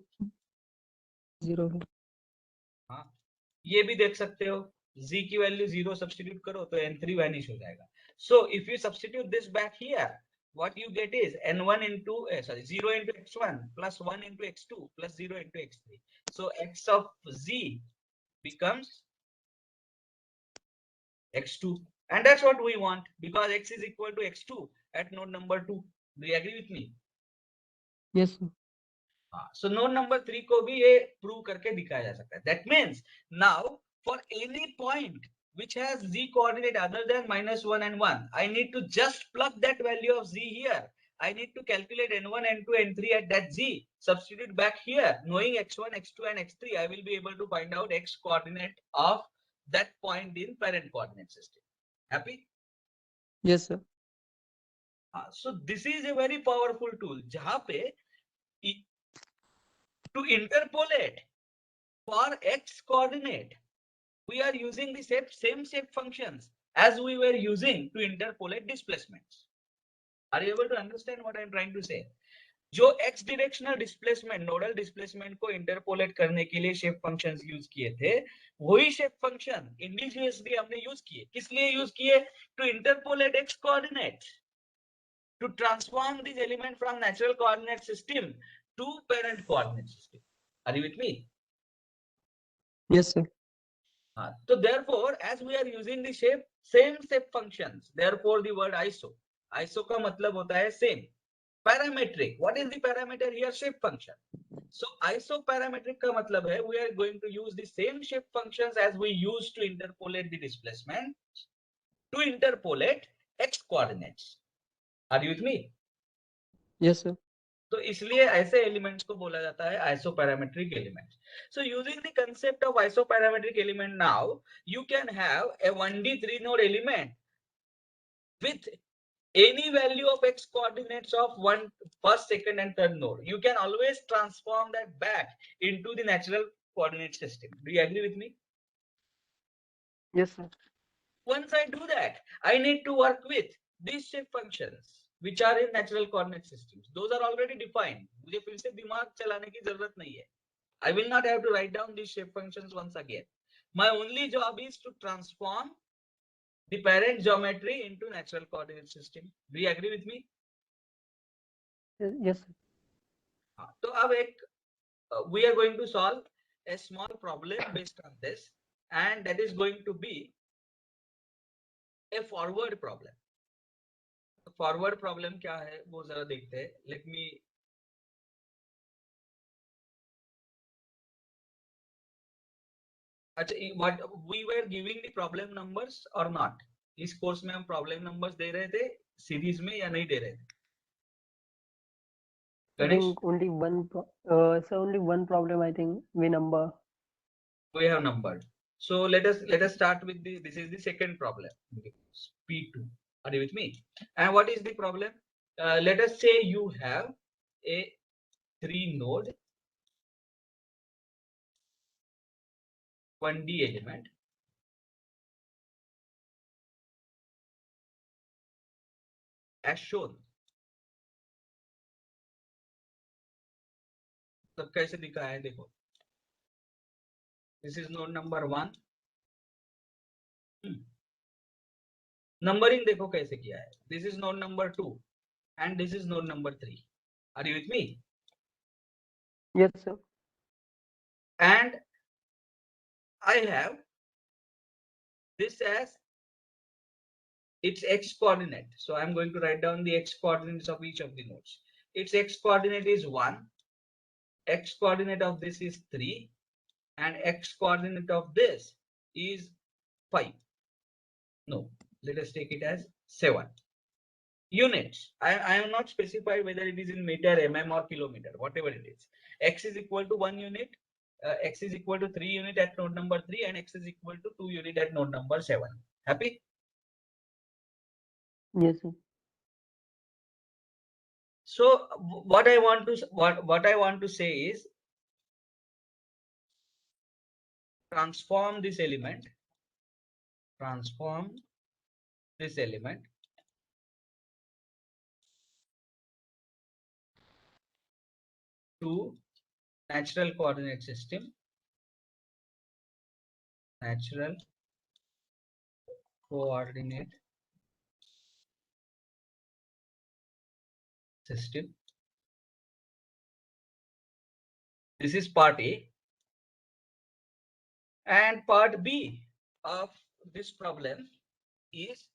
0. हाँ, ये भी देख सकते हो, z की value 0 substitute करो तो n3 वैनिश हो जाएगा. So if you substitute this back here, what you get is n1 into 0 into x1 plus 1 into x2 plus 0 into x3. So x of z becomes x2, and that's what we want because x is equal to x2 at node number 2. Do you agree with me? Yes, sir. So node number 3 को भी ये prove करके दिखाया जा सकता है. That means now for any point which has z coordinate other than -1 and 1, I need to just plug that value of z here. I need to calculate n1, n2, n3 at that z, substitute back here. Knowing x1, x2 and x3, I will be able to find out x coordinate of that point in parent coordinate system. Happy? Yes, sir. So this is a very powerful tool जहाँ पे to interpolate for x coordinate, we are using the same shape functions as we were using to interpolate displacements. Are you able to understand what I'm trying to say? जो x directional displacement, nodal displacement को interpolate करने के लिए shape functions use किए थे, वही shape function indigenously हमने use किए. किस लिए use किए? To interpolate x coordinate, to transform this element from natural coordinate system to parent coordinate system. Are you with me? Yes, sir. So therefore, as we are using the same shape functions, therefore the word iso. Iso का मतलब होता है same. Parametric. What is the parameter here? Shape function. So isoparametric का मतलब है we are going to use the same shape functions as we used to interpolate the displacement to interpolate x coordinates. Are you with me? Yes, sir. तो इसलिए ऐसे elements को बोला जाता है isoparametric elements. So using the concept of isoparametric element, now you can have a 1D 3 node element with any value of x coordinates of first, second and third node. You can always transform that back into the natural coordinate system. Do you agree with me? Yes, sir. Once I do that, I need to work with these shape functions which are in natural coordinate systems. Those are already defined. मुझे फिर से दिमाग चलाने की जरूरत नहीं है. I will not have to write down these shape functions once again. My only job is to transform the parent geometry into natural coordinate system. Do you agree with me? Yes, sir. तो अब एक we are going to solve a small problem based on this, and that is going to be a forward problem. Forward problem क्या है वो जरा देखते हैं. Let me अच्छा, what we were giving the problem numbers or not? इस course में हम प्रॉब्लम नंबर्स दे रहे थे सीरीज में या नहीं दे रहे थे? I Ganesh, think only one. So only one problem. I think we number. we have numbered. So let us start with the, this is the second problem, P2. Are you with me? And what is the problem? Let us say you have a 3 node 1D element as shown. सब कैसे दिखा है देखो. This is node number 1. Numbering देखो कैसे किया है. This is node number 2 and this is node number 3. Are you with me? Yes, sir. And I have this as its x coordinate. So I'm going to write down the x coordinates of each of the nodes. Its x coordinate is 1, x coordinate of this is 3, and x coordinate of this is 5. No, let us take it as 7. units. I am not specified whether it is in meter, mm or kilometer, whatever it is. X is equal to 1 unit, X is equal to 3 unit at node number 3, and X is equal to 2 unit at node number 7. Happy? Yes, sir. So what I want to say is transform this element to natural coordinate system This is part A, and part B of this problem is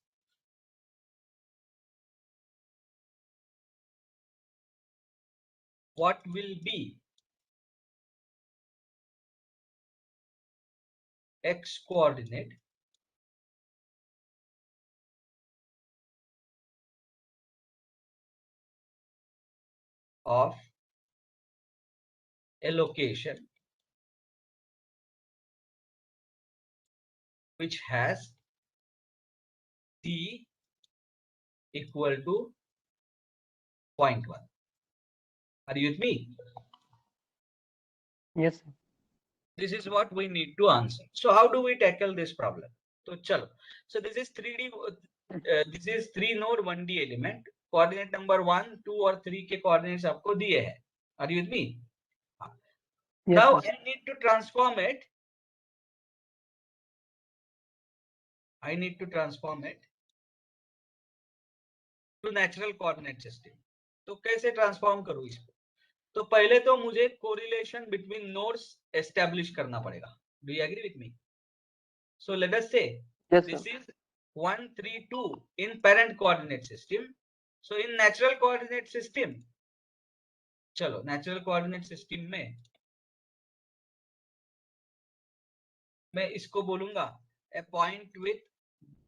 what will be x coordinate of a location which has t equal to 0.1. Are you with me? Yes, sir. This is what we need to answer. So how do we tackle this problem? So chalo. So this is 3D. This is 3 node 1D element. Coordinate number 1, 2 और 3 के coordinates आपको दिए हैं. Are you with me? Yes, Now sir. I need to transform it. To natural coordinate system. तो कैसे transform करूं इसको? तो पहले तो मुझे कोरिलेशन बिटवीन नोड्स एस्टैब्लिश करना पड़ेगा. Do you agree with me? So let us say Yes, this sir. is 1 3 2 in parent coordinate system. So in natural coordinate system, चलो natural coordinate system में मैं इसको बोलूंगा a point with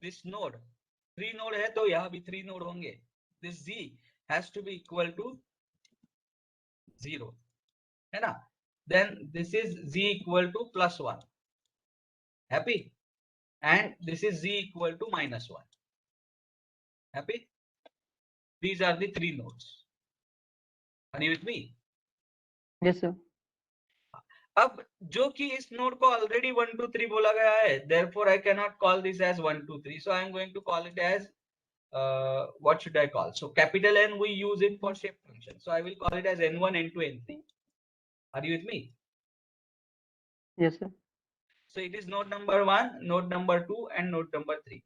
this node. 3 node है तो यहाँ भी 3 node होंगे. This z has to be equal to 0, है ना? Then this is z equal to +1. Happy? And this is z equal to -1. Happy? These are the 3 nodes. Are you with me? Yes, sir. अब जो कि इस node को already 1 2 3 बोला गया है, therefore I cannot call this as 1 2 3. So I am going to call it as what should I call? So capital N we use it for shape function. So I will call it as n1, n2, n3. Are you with me? Yes, sir. So it is node number 1, node number 2, and node number 3.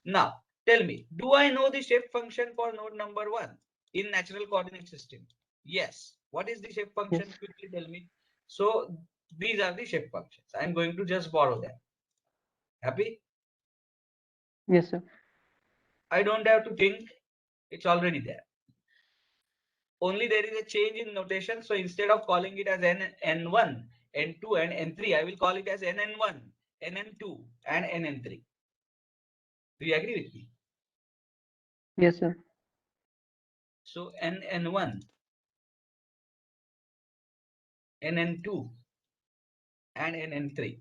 Now tell me, do I know the shape function for node number 1 in natural coordinate system? Yes. What is the shape function? Yes. Quickly tell me. So these are the shape functions. I am going to just borrow them. Happy? Yes, sir. I don't have to think. It's already there. Only there is a change in notation. So instead of calling it as n1, n2, and n3, I will call it as nn1, nn2, and nn3. Do you agree with me? Yes, sir. So nn1, nn2, and nn3.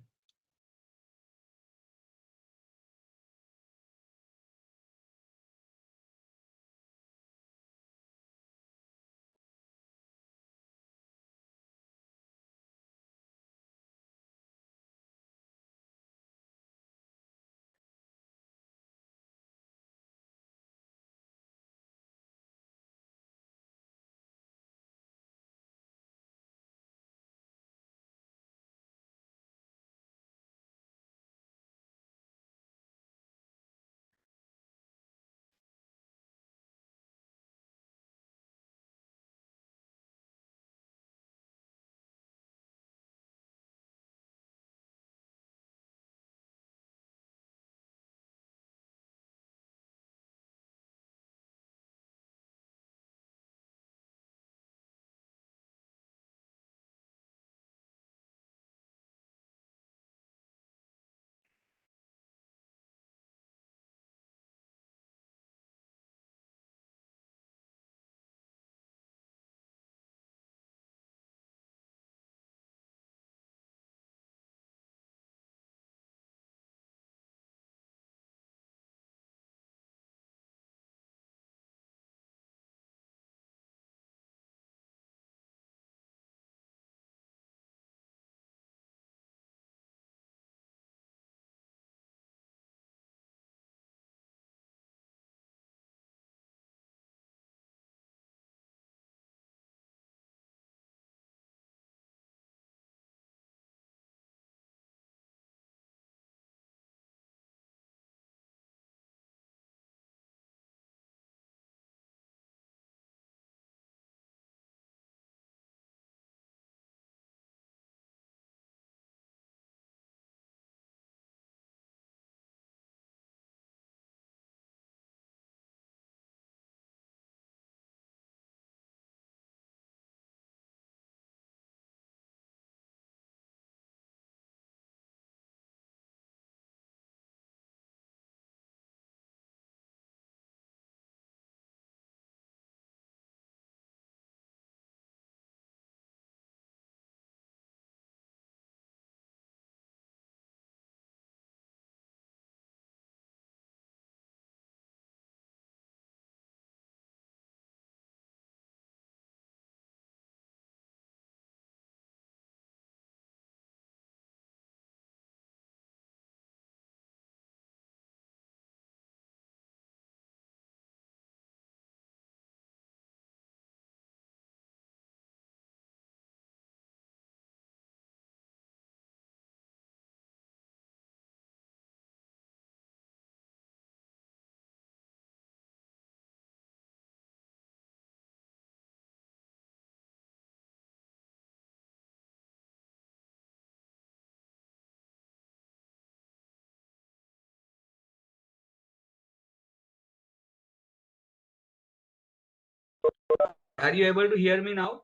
Are you able to hear me now,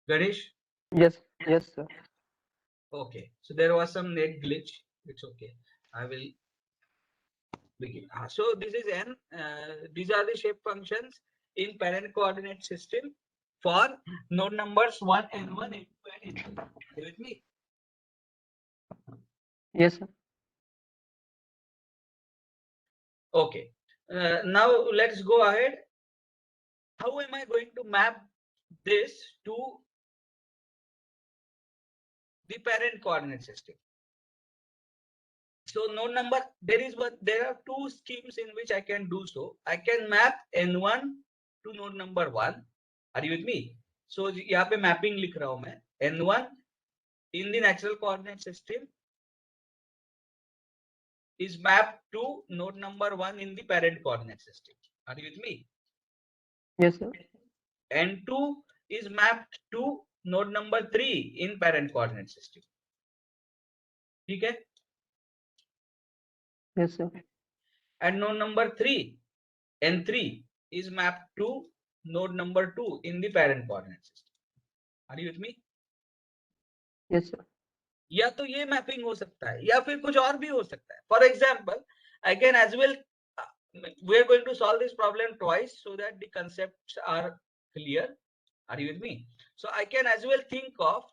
Ganesh? Yes, yes, sir. Okay, so there was some net glitch. It's okay. I will begin. So this is n. These are the shape functions in parent coordinate system for node numbers 1, n1, n2, and n3. Are you with me? Yes, sir. Okay. Now let's go ahead. How am I going to map this to the parent coordinate system? So node number, there are two schemes in which I can do so. I can map n1 to node number 1. Are you with me? So यहाँ पे mapping लिख रहा हूं मैं. n1 in the natural coordinate system is mapped to node number 1 in the parent coordinate system. Are you with me? Yes, sir. n2 is mapped to node number 3 in parent coordinate system. ठीक है? Yes, sir. And node number 3, n3 is mapped to node number 2 in the parent coordinate system. Are you with me? Yes, sir. या तो ये mapping हो सकता है या फिर कुछ और भी हो सकता है. For example, I can as well, we are going to solve this problem twice so that the concepts are clear. Are you with me? So I can as well think of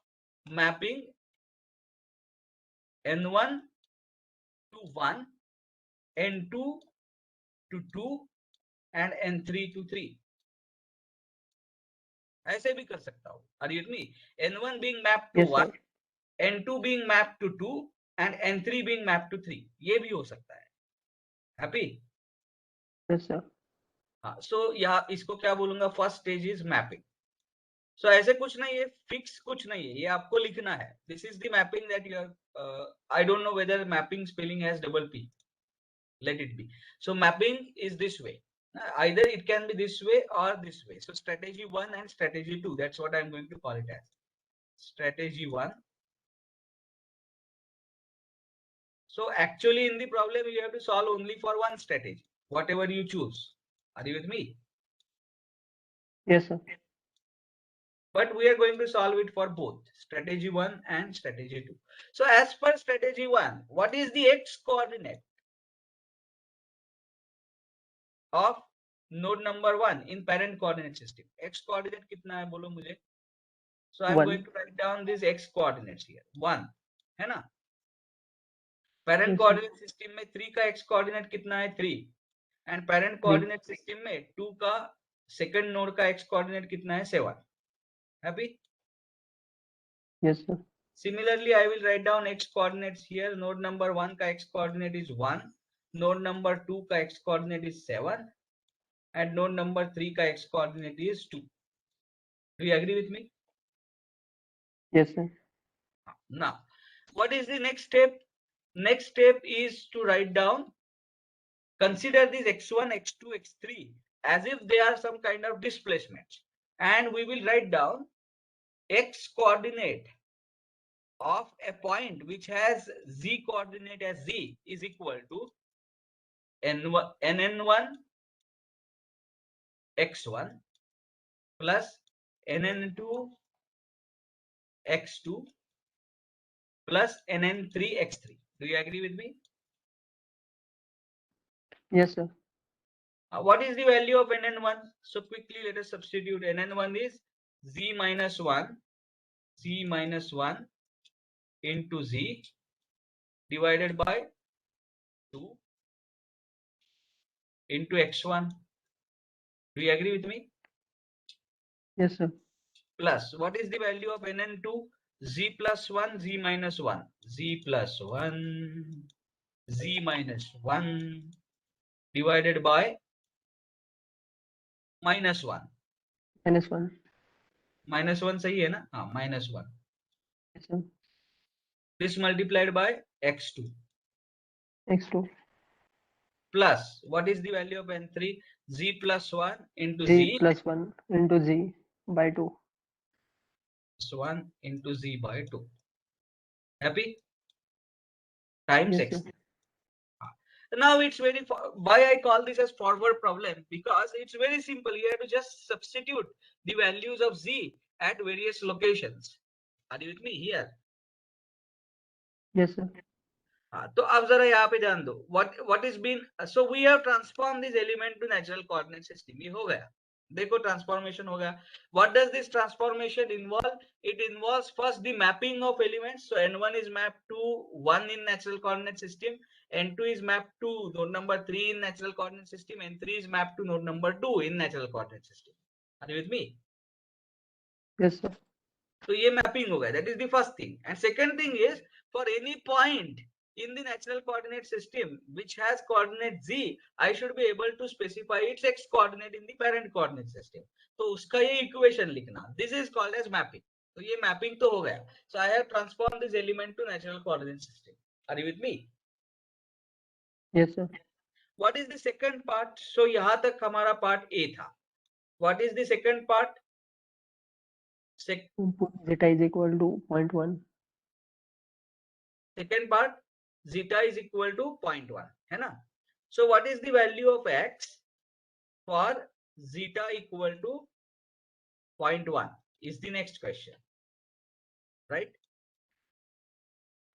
mapping n1 to 1, n2 to 2 and n3 to 3. ऐसे भी कर सकता हूँ. Are you with me? n1 being mapped to Yes, 1, sir. n2 being mapped to 2 and n3 being mapped to 3. ये भी हो सकता है. Happy? Yes, sir. हाँ, सो यहाँ इसको क्या बोलूंगा? First stage is mapping. So ऐसे कुछ नहीं है, फिक्स कुछ नहीं है, ये आपको लिखना है. This is the mapping that you are. I don't know whether mapping spelling has double P. Let it be. So mapping is this way. Either it can be this way or this way. So strategy 1 and strategy 2, that's what I'm going to call it as. Strategy 1. So actually in the problem you have to solve only for one strategy, whatever you choose. Are you with me? Yes, sir. But we are going to solve it for both strategy 1 and strategy 2. So as per strategy 1, what is the x coordinate of node number 1 in parent coordinate system? X coordinate कितना है बोलो मुझे. So I'm 1. going to write down these x coordinates here. 1 है ना. Parent Yes, sir. coordinate system में 3 का x coordinate कितना है? 3. And parent 3. coordinate system में 2 का second node का x coordinate कितना है? 7. Happy? Yes, sir. Similarly, I will write down x coordinates here. Node number 1 का x coordinate is 1. Node number 2 का x coordinate is 7. And node number 3 का x coordinate is 2. Do you agree with me? Yes, sir. Now, what is the next step? Next step is to write down, consider these x1, x2, x3 as if they are some kind of displacements. And we will write down x coordinate of a point which has z coordinate as z is equal to nn1 x1 plus nn2 x2 plus nn3 x3. Do you agree with me? Yes, sir. What is the value of nn1? So quickly let us substitute. Nn1 is z minus 1 into z divided by 2 into x1. Do you agree with me? Yes, sir. Plus, what is the value of nn2? Z plus 1, z minus 1. Z plus 1, z minus 1 divided by minus 1. -1. Minus 1 सही है ना? हाँ, minus 1. Yes, sir. This multiplied by x2. x2. Plus, what is the value of n3? Z plus 1 into z z plus 1 into z by 2. plus 1 into z by 2. Happy? Times Yes, x. sir. Now it's very, why I call this as forward problem, because it's very simple. You have to just substitute the values of z at various locations. Are you with me here? Yes, sir. हाँ, तो अब जरा यहाँ पे ध्यान दो. what is been, so we have transformed this element to natural coordinate system. ये हो गया. देखो ट्रांसफॉर्मेशन हो गया. What does this transformation involve? It involves first the mapping of elements. So n1 is mapped to 1 in natural coordinate system, n2 is mapped to node number 3 in natural coordinate system, n3 is mapped to node number 2 in natural coordinate system. Are you with me? Yes, sir. So ये mapping हो गया. That is the first thing. And second thing is, for any point in the natural coordinate system which has coordinate z, I should be able to specify its x coordinate in the parent coordinate system. तो उसका ये equation लिखना. This is called as mapping. तो ये mapping तो हो गया. So I have transformed this element to natural coordinate system. Are you with me? Yes, sir. What is the second part? So यहाँ तक हमारा part A था. What is the second part? Put zeta is equal to 0.1. Second part, zeta is equal to 0.1, है ना? So what is the value of x for zeta equal to 0.1 is the next question, right?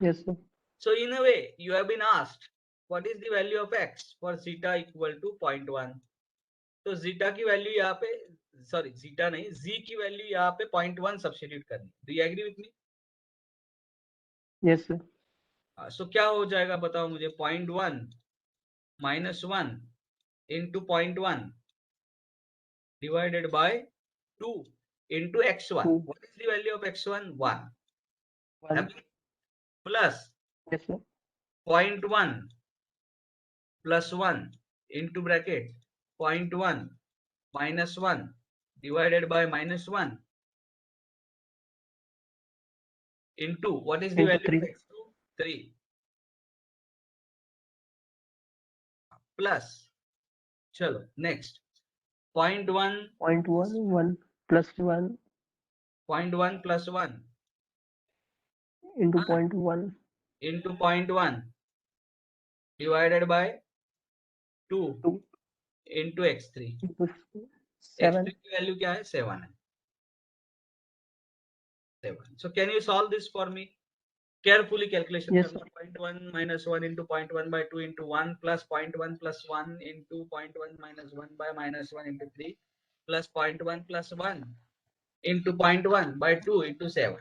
Yes, sir. So in a way, you have been asked, what is the value of x for zeta equal to 0.1? तो zeta की value यहाँ पे, sorry, zeta नहीं, z की value यहाँ पे 0.1 substitute करनी. Do you agree with me? Yes, sir. So क्या हो जाएगा बताओ मुझे. 0.1 minus 1 into 0.1 divided by 2 into x1. 2. What is the value of x1? 1. 1. Plus Yes, sir. 0.1 plus 1 into bracket 0.1 minus 1 divided by minus 1 into, what is the Into value 3. of x2? 3. Plus, chalo, next 0.1 0.1, 1 plus 1 0.1 plus 1 into 0.1 into 0.1 divided by 2 2 into x3. into 7. x3 की value क्या है? 7 है. 7. So can you solve this for me? Carefully calculation. Yes, sir. 0.1 minus 1 into 0.1 by 2 into 1 plus 0.1 plus 1 into 0.1 minus 1 by minus 1 into 3 plus 0.1 plus 1 into 0.1 by 2 into 7.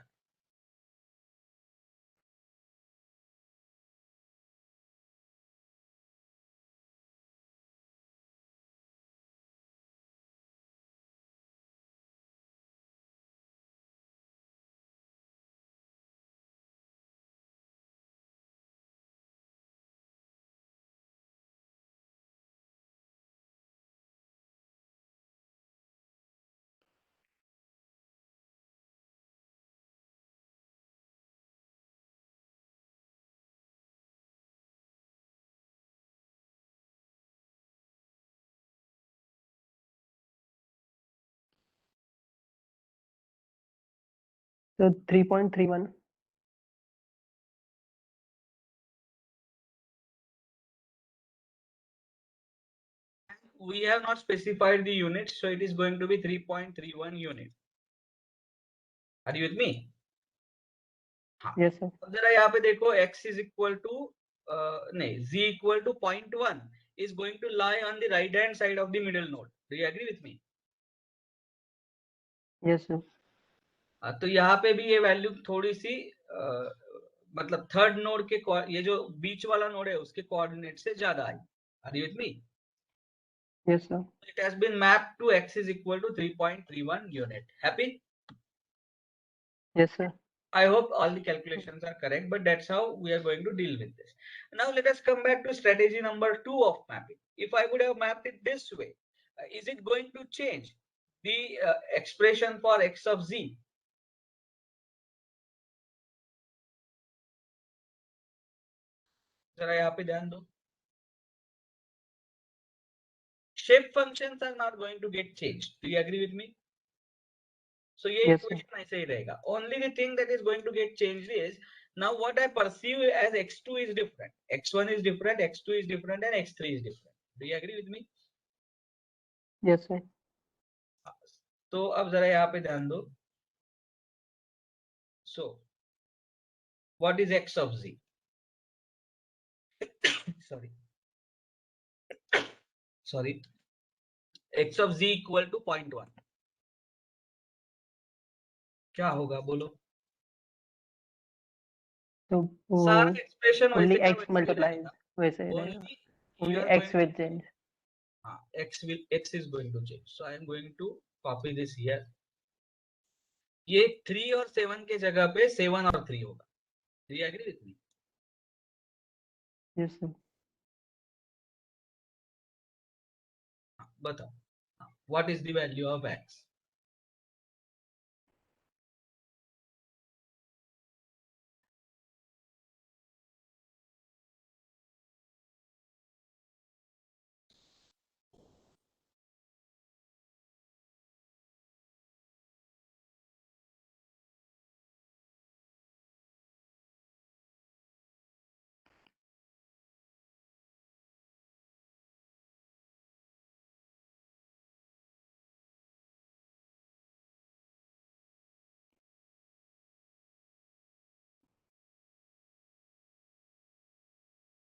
So 3.31. We have not specified the unit, so it is going to be 3.31 unit. Are you with me? Yes, sir. जरा यहाँ पे देखो x is equal to नहीं, z equal to 0.1 is going to lie on the right hand side of the middle node. Do you agree with me? Yes, sir. तो यहाँ पे भी ये वैल्यू थोड़ी सी मतलब थर्ड नोड के ये जो बीच वाला नोड है उसके कोऑर्डिनेट से ज्यादा आई. Are you with me? Yes, sir. It has been mapped to x is equal to 3.31 unit. Happy? Yes, sir. I hope all the calculations are correct, but that's how we are going to deal with this. Now let us come back to strategy number 2 of mapping. If I would have mapped it this way, is it going to change the expression for x of z? जरा यहाँ पे ध्यान दो. Shape functions are not going to get changed. Do you agree with me? So ये Yes, sir. equation ऐसे ही रहेगा. Only the thing that is going to get changed is Now what I perceive as x2 is different, x1 is different, x2 is different, and x3 is different. Do you agree with me? Yes, sir. तो अब जरा यहाँ पे ध्यान दो. So what is x of z? sorry, x of z equal to 0.1. क्या होगा बोलो? तो सारा वो एक्सप्रेशन only वैसे का x वैसे ही multiplies रहेगा. वैसे ही रहेगा. Only Only you are x going will to change. x is going to change. So I am going to copy this here. ये 3 और 7 के जगह पे 7 और 3 होगा. Do you agree with me? Yes, sir. बताओ. What is the value of x?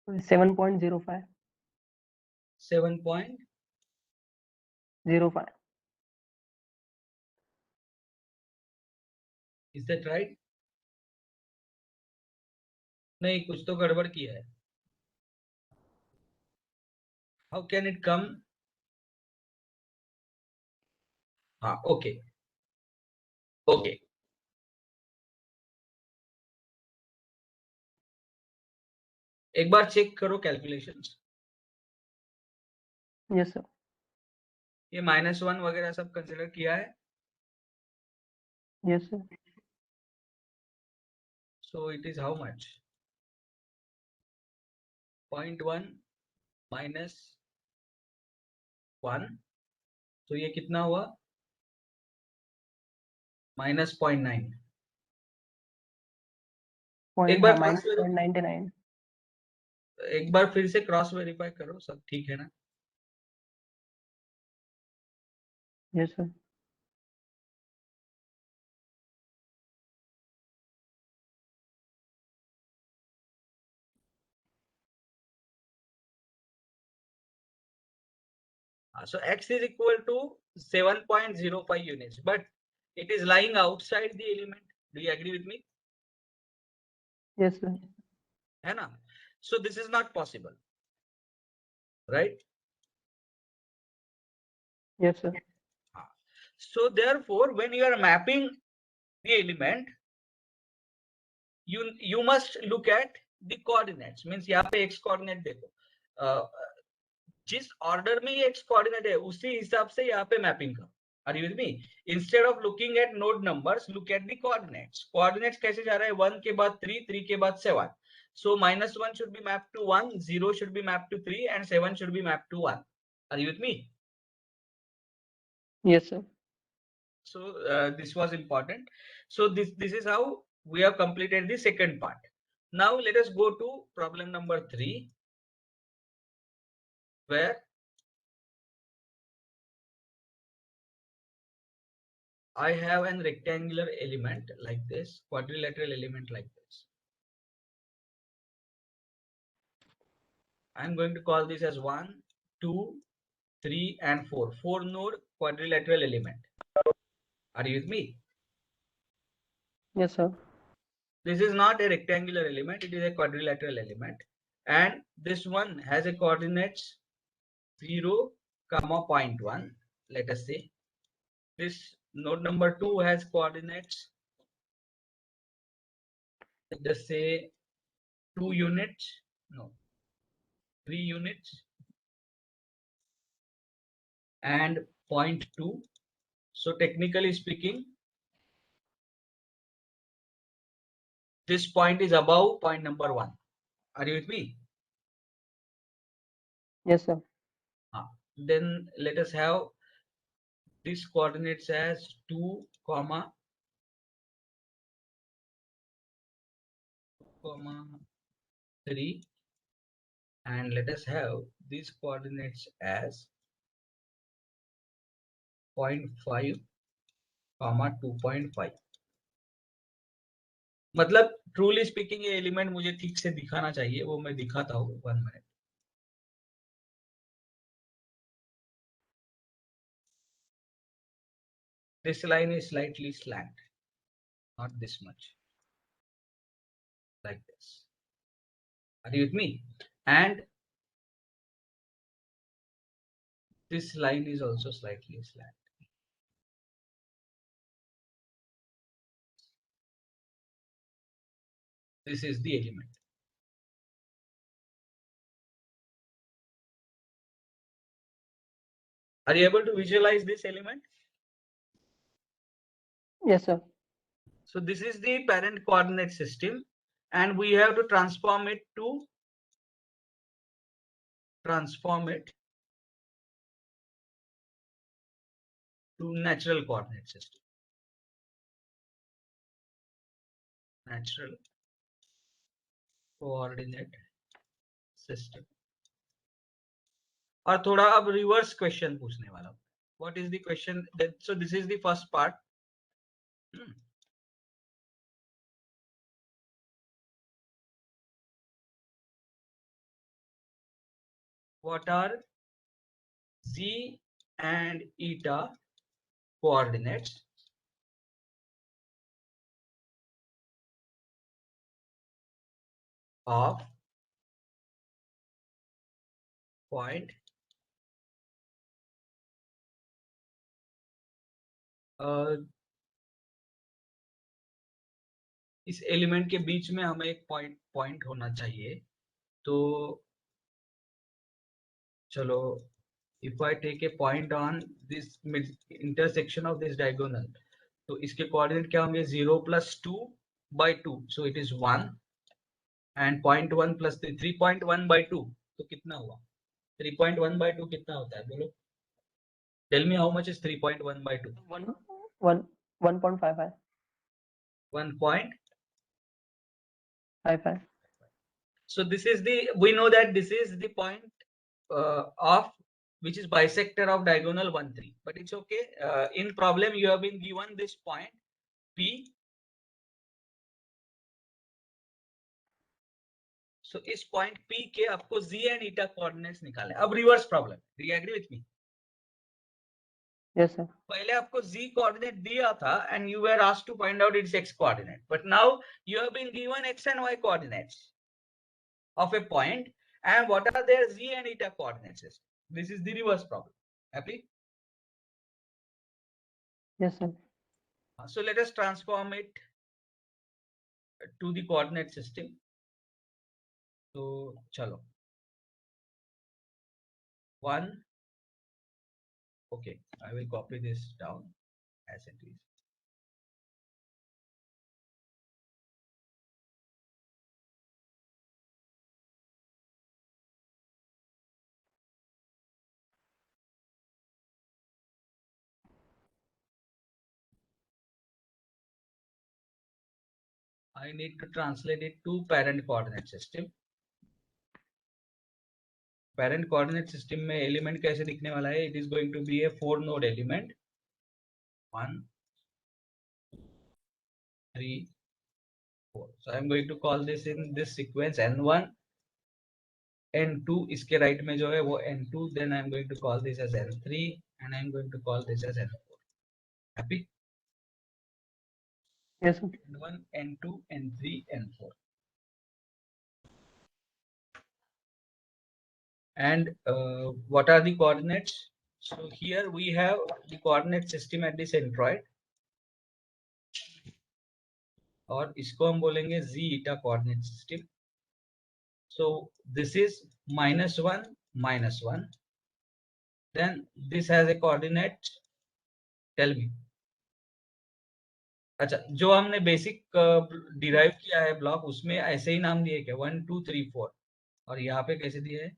So 7.05. 7.05. 05. Is that right? नहीं, कुछ तो गड़बड़ किया है. How can it come? हाँ, okay. Okay. एक बार चेक करो कैलकुलेशंस. Yes, sir. ये -1 वगैरह सब कंसिडर किया है. Yes, sir. So it is how much? 0.1 minus 1. तो ये कितना हुआ? -0.9. एक बार minus 0.99. एक बार फिर से क्रॉस वेरीफाई करो, सब ठीक है ना? Yes, sir. So x is equal to 7.05 units, but it is lying outside the element. Do you agree with me? Yes, sir. है ना? So this is not possible, right? Yes, sir. So therefore, when you are mapping the element, you must look at the coordinates. Means यहाँ पे x coordinate देखो. जिस order में ये x coordinate है उसी हिसाब से यहाँ पे मैपिंग करो. Are you with me? Instead of looking at node numbers, look at the coordinates. Coordinates कैसे जा रहा है? 1 के बाद 3, 3 के बाद 7. So -1 should be mapped to 1, 0 should be mapped to 3, and 7 should be mapped to 1. Are you with me? Yes, sir. So this was important. So this is how we have completed the second part. Now let us go to problem number 3, where I have an rectangular element like this, quadrilateral element like this. I'm going to call this as 1, 2, 3, and 4. 4 node quadrilateral element. Are you with me? Yes, sir. This is not a rectangular element, it is a quadrilateral element. And this one has a coordinates 0, 0.1, let us say. This node number 2 has coordinates, let us say 2 units, no, 3 units, and 0.2. So technically speaking, this point is above point number 1. Are you with me? Yes, sir. Then let us have this coordinates as 2, 3, and let us have these coordinates as 0.5, 2.5. मतलब truly speaking ये element मुझे ठीक से दिखाना चाहिए, वो मैं दिखाता हूँ 1 minute. This line is slightly slant, not this much, like this. Are you with me? And this line is also slightly slant. This is the element. Are you able to visualize this element? Yes, sir. So this is the parent coordinate system, and we have to transform it to natural coordinate system. Natural coordinate system. और थोड़ा अब reverse question पूछने वाला हूँ. What is the question? So this is the first part. What are z and eta coordinates of point इस element के बीच में हमें एक पॉइंट होना चाहिए. तो चलो, if I take a point on this intersection of this diagonal, तो इसके कोऑर्डिनेट क्या होंगे? 0 + 2/2, so it is 1, and 0.1 + 3.1/2, तो कितना हुआ? 3.1/2 कितना होता है बोलो? Tell me how much is 3.1/2? 1.55. 1.55. So this is we know that this is the point of which is bisector of diagonal 1, 3, but it's okay. In problem you have been given this point P. So इस point P के आपको z and eta coordinates निकाले. अब reverse problem. Do you agree with me? Yes, sir. पहले आपको z coordinate दिया था and you were asked to find out its x coordinate, but now you have been given x and y coordinates of a point, and what are their z and eta coordinates? This is the reverse problem. Happy? Yes, sir. So let us transform it to the coordinate system. So chalo. 1. Okay, I will copy this down as it is. I need to translate it to parent coordinate system. Parent coordinate system में element कैसे दिखने वाला है? It is going to be a 4-node element. 1, 3, 4. So I am going to call this in this sequence N1, N2. इसके right में जो है वो N2. Then I am going to call this as N3, and I am going to call this as N4. Happy? Yes, sir. N1, N2, N3, N4. And what are the coordinates? So here we have the coordinate system at the centroid, और इसको हम बोलेंगे z eta coordinate system. So this is -1, -1. Then this has a coordinate. Tell me. अच्छा, जो हमने basic derive किया है block, उसमें ऐसे ही नाम दिए क्या? 1, 2, 3, 4, और यहाँ पे कैसे दिए है?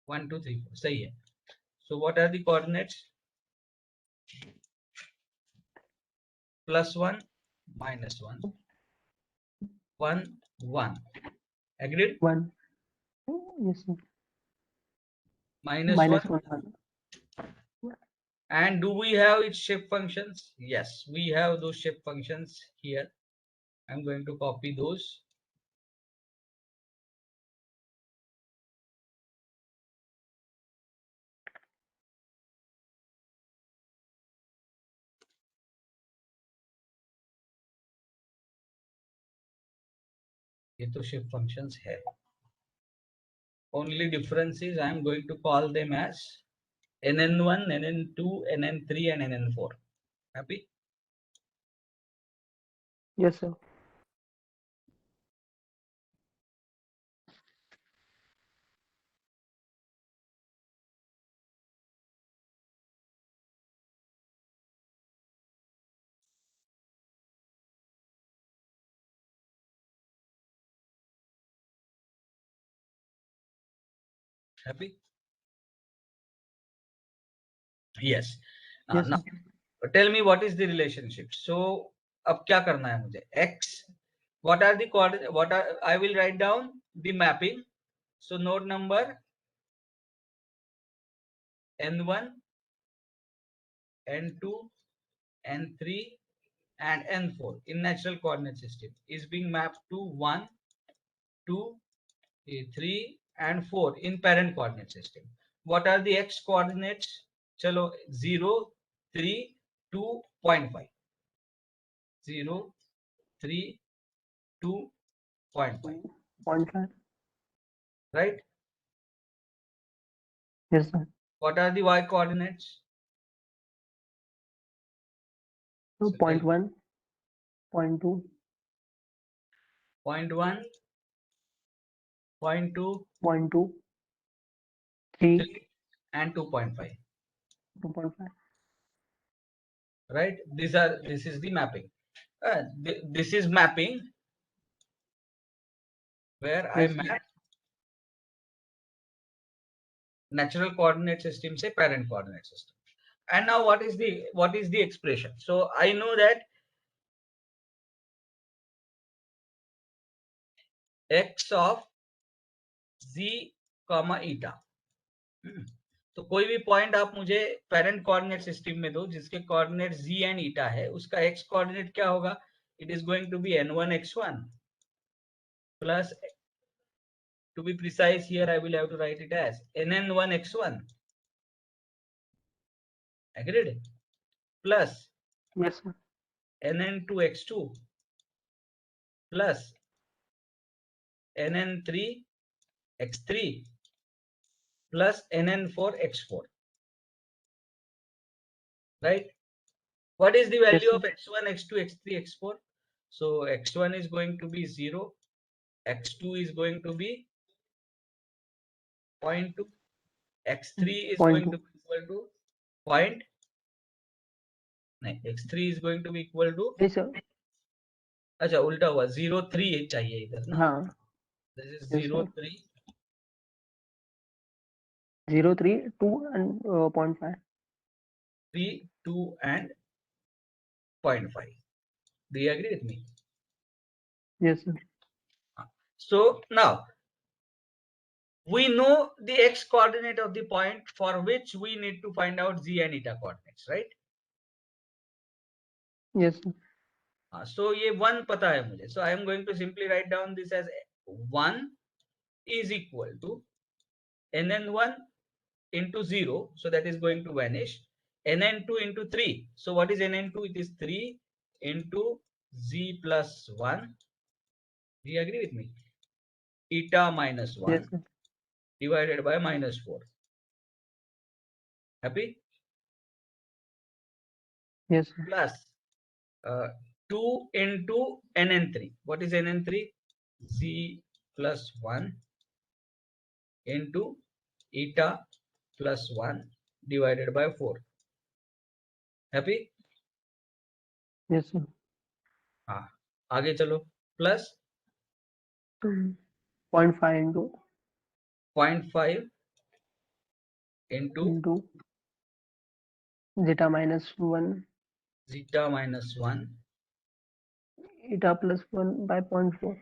1, 2, 3, 4. सही है. So what are the coordinates? +1, -1, 1, 1. Agreed? 1. Yes, sir. Minus Minus 1. 1. And do we have its shape functions? Yes, we have those shape functions here. I'm going to copy those. ये तो shape functions है. Only difference is I am going to call them as NN1, NN2, NN3 and NN4. Happy? Yes, sir. Happy? Yes. Yes, Now sir. tell me what is the relationship. So अब क्या करना है मुझे? X. What are the coordinates? What are, I will write down the mapping. So node number N1, N2, N3 and N4 in natural coordinate system is being mapped to 1, 2, 3 and 4 in parent coordinate system. What are the X coordinates? Chalo 0, 3, 2, 0.5. 0, 3, 2, 0.5. 0.5. Right? Yes, sir. What are the Y coordinates? So So tell me. 0.1, 0.2, 0.1, 0.2, 0.2, 3, 3 and 2.5. 2.5. Right? This is the mapping. This is mapping where I Yes, sir. map natural coordinate system से parent coordinate system. And now what is the expression? So I know that x of z comma eta. तो कोई भी point आप मुझे parent coordinate system में दो जिसके coordinate z and eta है, उसका x कोऑर्डिनेट क्या होगा? It is going to be n1 x1 plus, to be precise here I will have to write it as nn1 x1. Agreed? Plus Yes, sir. nn2 x2 plus nn3 x3 plus nn4 x4. Right? What is the value Yes, of sir. x1, x2, x3, x4? So x1 is going to be 0, x2 is going to be 0.2, x3 is going 0.2. to be equal to point. नहीं, x3 is going to be equal to, Yes, sir. अच्छा उल्टा हुआ, 0, 3 चाहिए इधर ना. हाँ. This is Yes, 0, sir. 3, 0, 3, 2 and 0.5. 3, 2 and 0.5. Do you agree with me? Yes, sir. So now we know the x coordinate of the point for which we need to find out z and eta coordinates, right? Yes, sir. So ये 1 पता है मुझे. So I am going to simply write down this as 1 is equal to nn1 into 0. So that is going to vanish. nn2 into 3. So what is nn2? It is 3 into z plus 1. Do you agree with me? Eta minus 1 Yes, sir. divided by minus 4. Happy? Yes, sir. Plus 2 into nn3. What is nn3? Z plus 1 into eta plus 1 divided by 4. Happy? Yes, sir. हाँ, आगे चलो. Plus 0.5 into 0.5 into zeta minus 1, zeta minus 1 eta plus 1 by 0.4.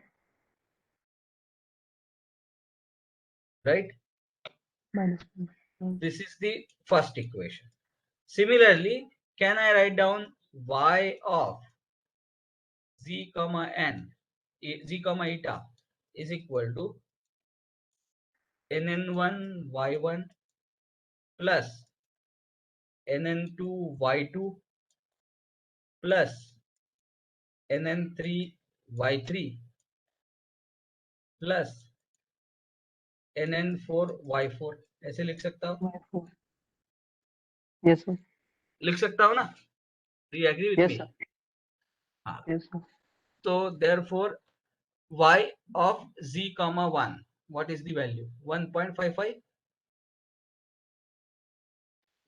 right? Minus 1. This is the first equation. Similarly, can I write down y of z comma n, z comma eta is equal to nn1 y1 plus nn2 y2 plus nn3 y3 plus nn4 y4, ऐसे लिख सकता हूँ? Y4. Yes, sir. लिख सकता हूँ ना? Do you agree with Yes, me? sir. हाँ. Yes, sir. So therefore y of z comma 1, what is the value? 1.55.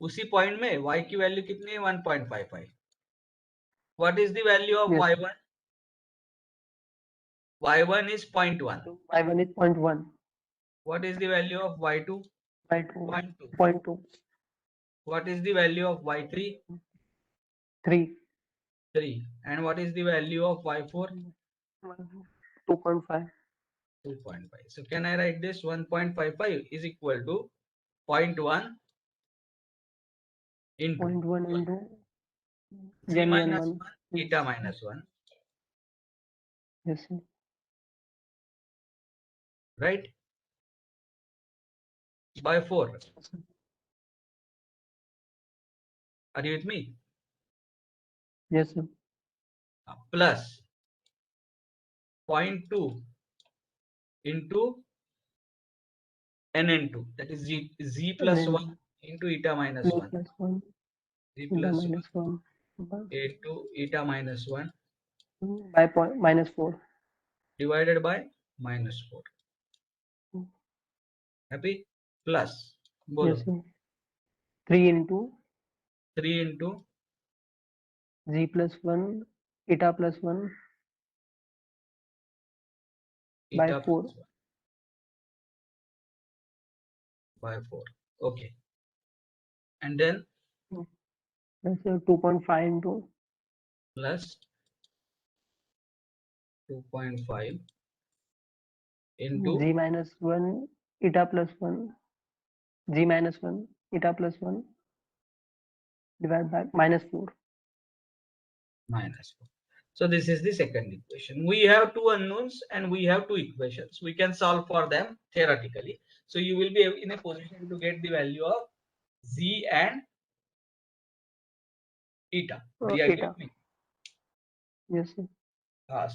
उसी पॉइंट में y की वैल्यू कितनी है? 1.55. What is the value of Yes. y1? y1 is 0.1. Y1 is 0.1. What is the value of y2? Y2 0.2. 0.2. What is the value of y3? 3. 3. And what is the value of y4? 2.5. 2.5. So can I write this? 1.55 is equal to 0.1 into 0.1 into z minus N1. 1 eta minus 1, Yes, sir. right? By 4. Are you with me? Yes, sir. Plus 0.2 into nn2, that is z plus 1 into eta minus Z 1. plus 1. Z Eta plus 1 minus 1. into eta minus 1 By point minus 4. divided by minus 4. Happy? Plus, bolo, Yes, sir. 3 into 3 into Z plus 1. Eta plus 1 by eta 4. plus 1 by 4. Okay. And then That's 2.5 into plus 2.5 into Z minus 1. Eta plus 1. Z minus 1. Eta plus 1 divided by minus 4. minus 4. So this is the second equation. We have two unknowns and we have two equations. We can solve for them theoretically. So you will be in a position to get the value of z and eta. Do you agree Eta. with me? Yes, sir.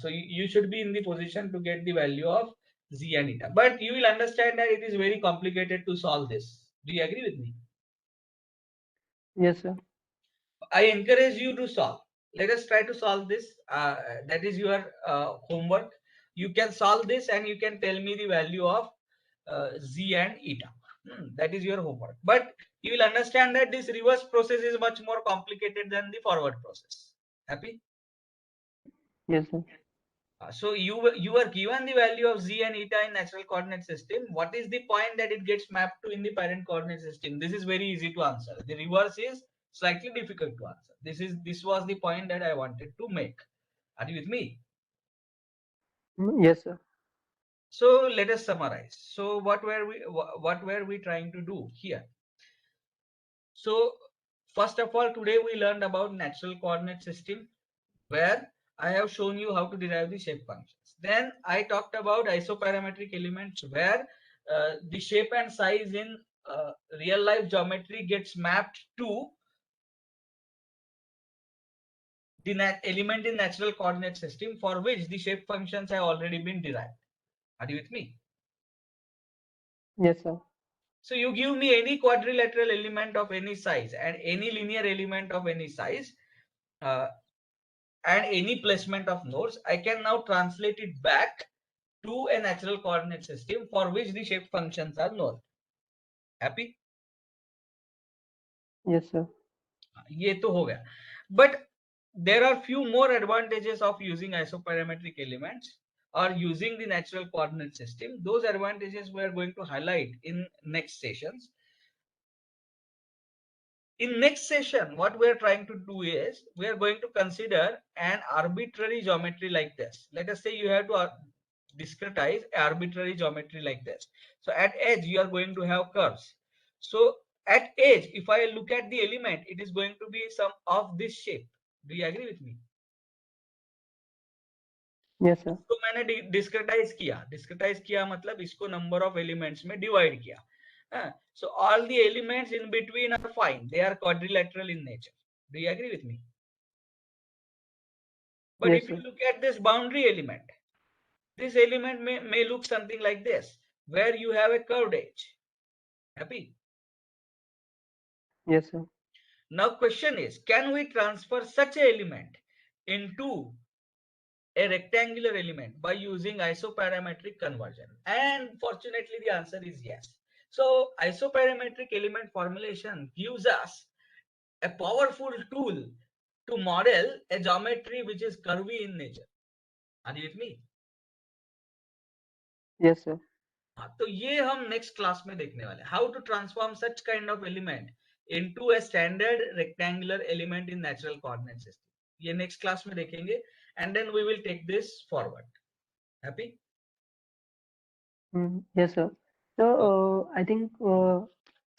So you should be in the position to get the value of z and eta. But you will understand that it is very complicated to solve this. Do you agree with me? Yes, sir. I encourage you to solve. Let us try to solve this. That is your homework. You can solve this and you can tell me the value of z and eta. That is your homework. But you will understand that this reverse process is much more complicated than the forward process. Happy? Yes, sir. So you were given the value of z and eta in natural coordinate system. What is the point that it gets mapped to in the parent coordinate system? This is very easy to answer. The reverse is slightly difficult to answer. This was the point that I wanted to make. Are you with me? Yes, sir. So let us summarize. So what were we trying to do here? So first of all, today we learned about natural coordinate system, where I have shown you how to derive the shape functions. Then I talked about isoparametric elements, where the shape and size in real life geometry gets mapped to the element in natural coordinate system, for which the shape functions have already been derived. Are you with me? Yes, sir. So you give me any quadrilateral element of any size and any linear element of any size, uh, and any placement of nodes, I can now translate it back to a natural coordinate system for which the shape functions are known. Happy? Yes, sir. ये तो हो गया. But there are few more advantages of using isoparametric elements or using the natural coordinate system. Those advantages we are going to highlight in next sessions. In next session, what we are trying to do is we are going to consider an arbitrary geometry like this. Let us say you have to discretize arbitrary geometry like this. So at edge you are going to have curves. So at edge, if I look at the element, it is going to be some of this shape. Do you agree with me? Yes sir. तो मैंने डिस्क्रिटाइज किया मतलब इसको number of elements में divide किया. So all the elements in between are fine. They are quadrilateral in nature. Do you agree with me? But Yes if you sir. look at this boundary element, this element may look something like this, where you have a curved edge. Happy? Yes sir. Now question is, can we transfer such an element into a rectangular element by using isoparametric conversion? And fortunately the answer is yes. So isoparametric element formulation gives us a powerful tool to model a geometry which is curvy in nature. Are you with me? Yes sir. हाँ, तो ये हम next class में देखने वाले हैं, how to transform such kind of element into a standard rectangular element in natural coordinate system. ये next class में देखेंगे and then we will take this forward. Happy? Yes sir. So I think so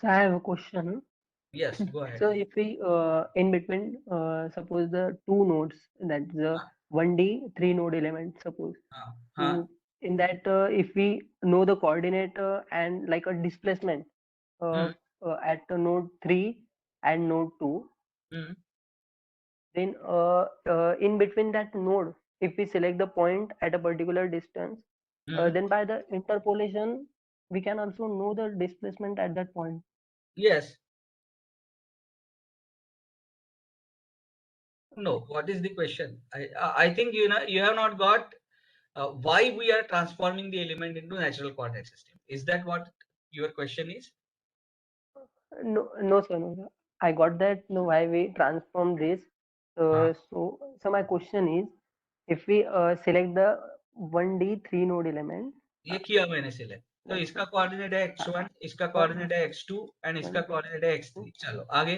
I have a question. Yes, go So ahead. if we in between suppose the two nodes, that's the 1D 3 node element suppose. हाँ हाँ. So in that if we know the coordinate and like a displacement at node 3 and node 2, then in between that node, if we select the point at a particular distance, then by the interpolation we can also know the displacement at that point. Yes. No, what is the question? I think you have not got why we are transforming the element into natural coordinate system. Is that what your question is? No sir, no sir. I got that. No, why we transform this. हाँ. So my question is, if we select the 1D 3 node element, ये किया मैंने select. तो like इसका coordinate है x1, इसका sir, coordinate है x2 and इसका 1, कोऑर्डिनेट है x3. चलो आगे.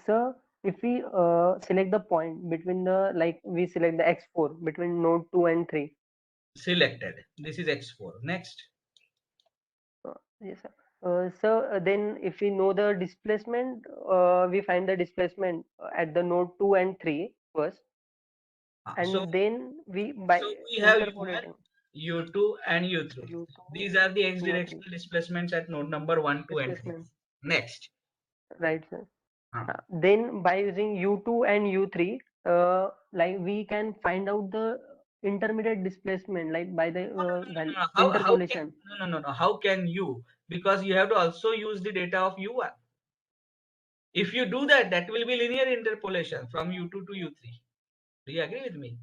sir, if we select the point between the like we select the x4 between node 2 and 3. Selected. This is x4. Next. Yes sir. So then if we know the displacement, we find the displacement at the node 2 and 3 first, and So then we by we have u1, interpolating u2 and u3. u2, These are the x 2 or 3 directional displacements at node number 1, 2 and 3. displacement, Next. right sir. हाँ. Then by using u2 and u3, like we can find out the intermediate displacement like by the interpolation. No. How can you? Because you have to also use the data of u1. If you do that, that will be linear interpolation from u2 to u3. Do you agree with me?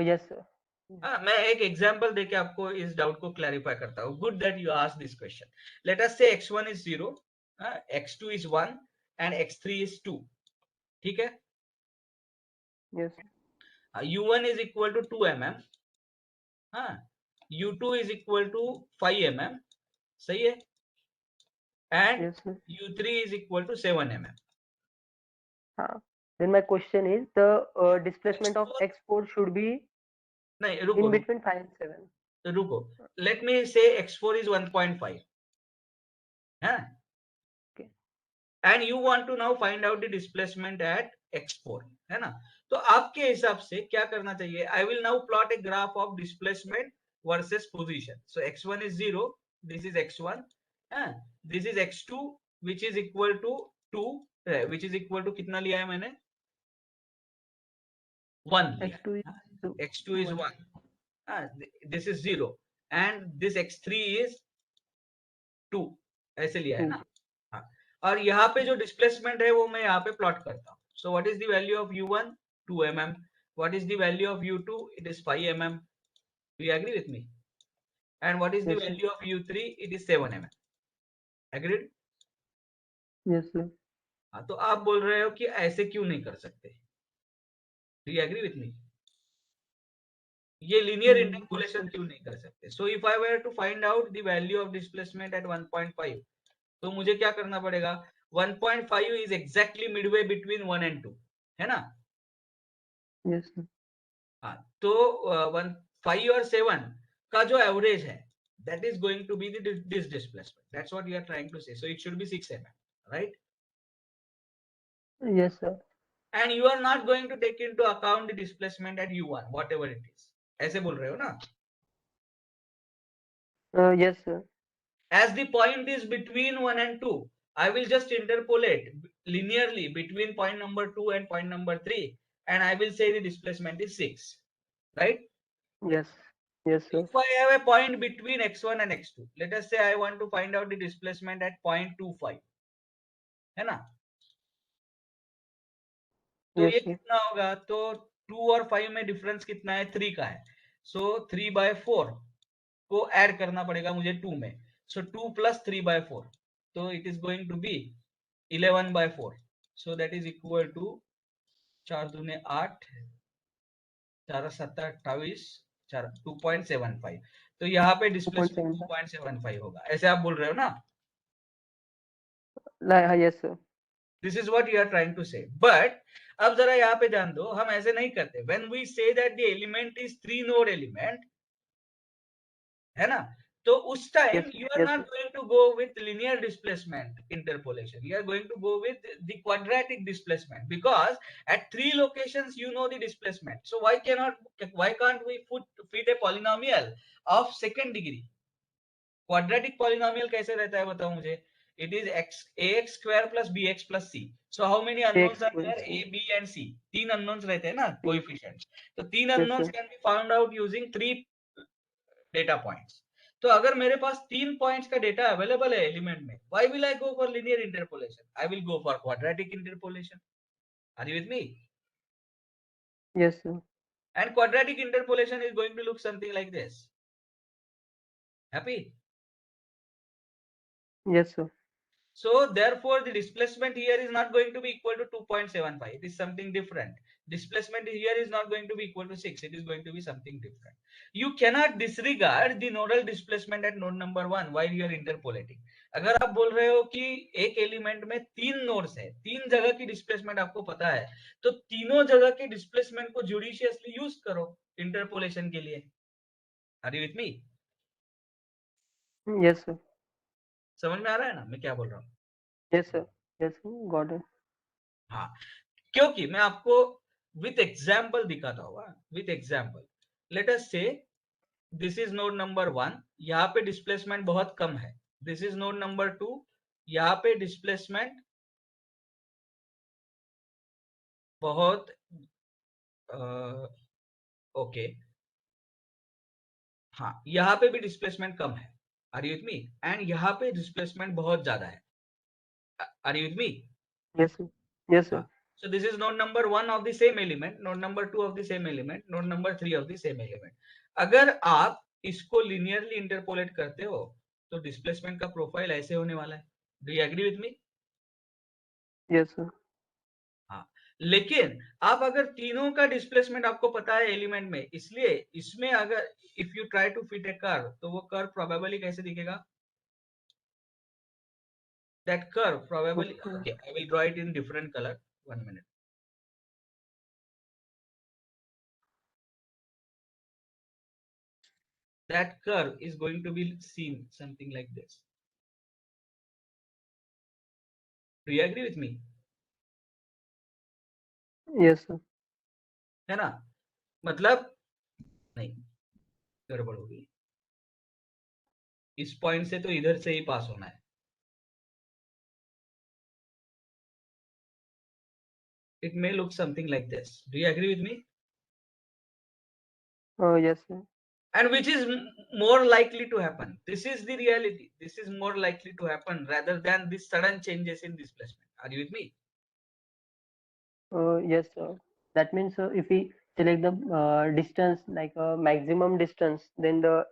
Yes sir. मैं एक example देके आपको इस doubt को clarify करता हूँ. Good that you asked this question. Late us से x1 is 0, x2 is 1 and x3 is 2. ठीक है? Yes. u1 is equal to 2 mm, u2 is equal to 5 mm. सही है? And Yes sir. u3 is equal to 7 mm. Then my question is the displacement of x4 should be नहीं, in between 5 and 7. रुको. Let me say x4 is 1.5. Okay. And you want to now find out the displacement at x4, है ना? तो आपके हिसाब से क्या करना चाहिए? I will now plot a graph of displacement versus position. So x1 is 0, this is x1, this is x2 which is equal to 2, which is equal to कितना लिया है मैंने? 1 लिया. x2 is 1, this is 0 and this x3 is 2, ऐसे लिया है ना? और यहाँ पे जो डिस्प्लेसमेंट है वो मैं यहाँ पे प्लॉट करता हूँ. So what is the value of u1? 2 mm. What is the value of u2? It is 5 mm. Do you agree with me? And what is the value of u3? It is 7 mm. Agreed? Yes sir. हाँ, तो आप बोल रहे हो कि ऐसे क्यों नहीं कर सकते? Do you agree with me? ये लीनियर इंटरपोलेशन क्यों नहीं कर सकते? So if I were to find out the value of displacement at 1.5, तो मुझे क्या करना पड़ेगा? 1.5 is exactly midway between 1 and 2, है ना? Yes sir. हाँ, तो 5 और 7 का जो एवरेज है, that is going to be this displacement. That's what you are trying to say. So it should be 6 mm, right? Yes, sir. And you are not going to take into account the displacement at u1, whatever it is. ऐसे बोल रहे हो ना? Yes, sir. As the point is between 1 and 2, I will just interpolate linearly between point number 2 and point number 3, and I will say the displacement is 6, right? Yes. Yes, sir. If I have a point between x1 and x2, let us say I want to find out the displacement at point 25, है ना? तो Yes, ये sir. कितना होगा? तो 2 और 5 में difference कितना है? 3 का है. सो 3/4 को ऐड करना पड़ेगा मुझे 2 में. सो 2 + 3/4, तो it is going to be 11/4. So that is equal to 4 दूने 8, 4 7 28, 2.75. तो यहाँ पे डिस्प्लेसमेंट 2.75. 2.75 होगा. ऐसे आप बोल रहे हो ना? Yes, sir. This is what you are trying to say. But अब जरा यहाँ पे ध्यान दो, हम ऐसे नहीं करते. When we say that the element is 3 node element, है ना? तो उस time Yes, you are yes, not sir. going to go with linear displacement interpolation. You are going to go with the quadratic displacement, because at 3 locations you know the displacement. So why can't we fit a polynomial of second degree? Quadratic polynomial कैसे रहता है बताओ मुझे? It is ax square plus bx plus c. So how many unknowns X are square. there? A, B and C. 3 unknowns रहते हैं ना, coefficients. तो 3 Yes, unknowns sir. can be found out using 3 data points. तो अगर मेरे पास 3 points का data available है एलिमेंट में, why will I go for linear interpolation? I will go for quadratic interpolation. Are you with me? Yes, sir. And quadratic interpolation is going to look something like this. Happy? Yes, sir. So therefore the displacement here is not going to be equal to 2.75. It is something different. Displacement here is not going to be equal to 6. It is going to be something different. You cannot disregard the nodal displacement at node number 1 while you are interpolating. अगर आप बोल रहे हो कि एक element में 3 nodes है, 3 जगह की डिस्प्लेसमेंट आपको पता है, तो तीनों जगह के डिस्प्लेसमेंट को जुडिशियसली यूज करो इंटरपोलेशन के लिए. Are you with me? Yes, sir. समझ में आ रहा है ना मैं क्या बोल रहा हूँ? Yes, sir. Yes, sir. Got it. हाँ, क्योंकि मैं आपको विथ एग्जाम्पल दिखाता हूँ. विथ एग्जाम्पल, लेट अस से दिस इज नोड नंबर 1, यहाँ पे डिस्प्लेसमेंट बहुत कम है. दिस इज नोड नंबर 2, यहाँ पे डिस्प्लेसमेंट बहुत ओके. हाँ, यहाँ पे भी डिस्प्लेसमेंट कम है. Are you with me? And यहाँ पे डिस्प्लेसमेंट बहुत ज्यादा है. Are you with me? Yes, sir. Yes, sir. So this is node number 1 of the same element, node number 2 of the same element, node number 3 of the same element. अगर आप इसको linearly interpolate करते हो तो displacement का profile ऐसे होने वाला है. Do you agree with me? Yes, sir. हाँ, लेकिन आप अगर तीनों का डिस्प्लेसमेंट आपको पता है एलिमेंट में, इसलिए इसमें अगर if you try to fit a curve, तो वो कर्व प्रोबेबली कैसे दिखेगा? That curve probably, okay, I will draw it in different color. 1 minute. That curve is going to be seen something like this. Do you agree with me? Yes, sir. है ना? मतलब नहीं, गड़बड़ होगी. इस point से तो इधर से ही पास होना है. It may look something like this. Do you agree with me? Yes, sir. And which is more likely to happen? This is the reality. This is more likely to happen rather than these sudden changes in displacement. Are you with me? Yes, sir. That means if we select the distance like maximum distance, then the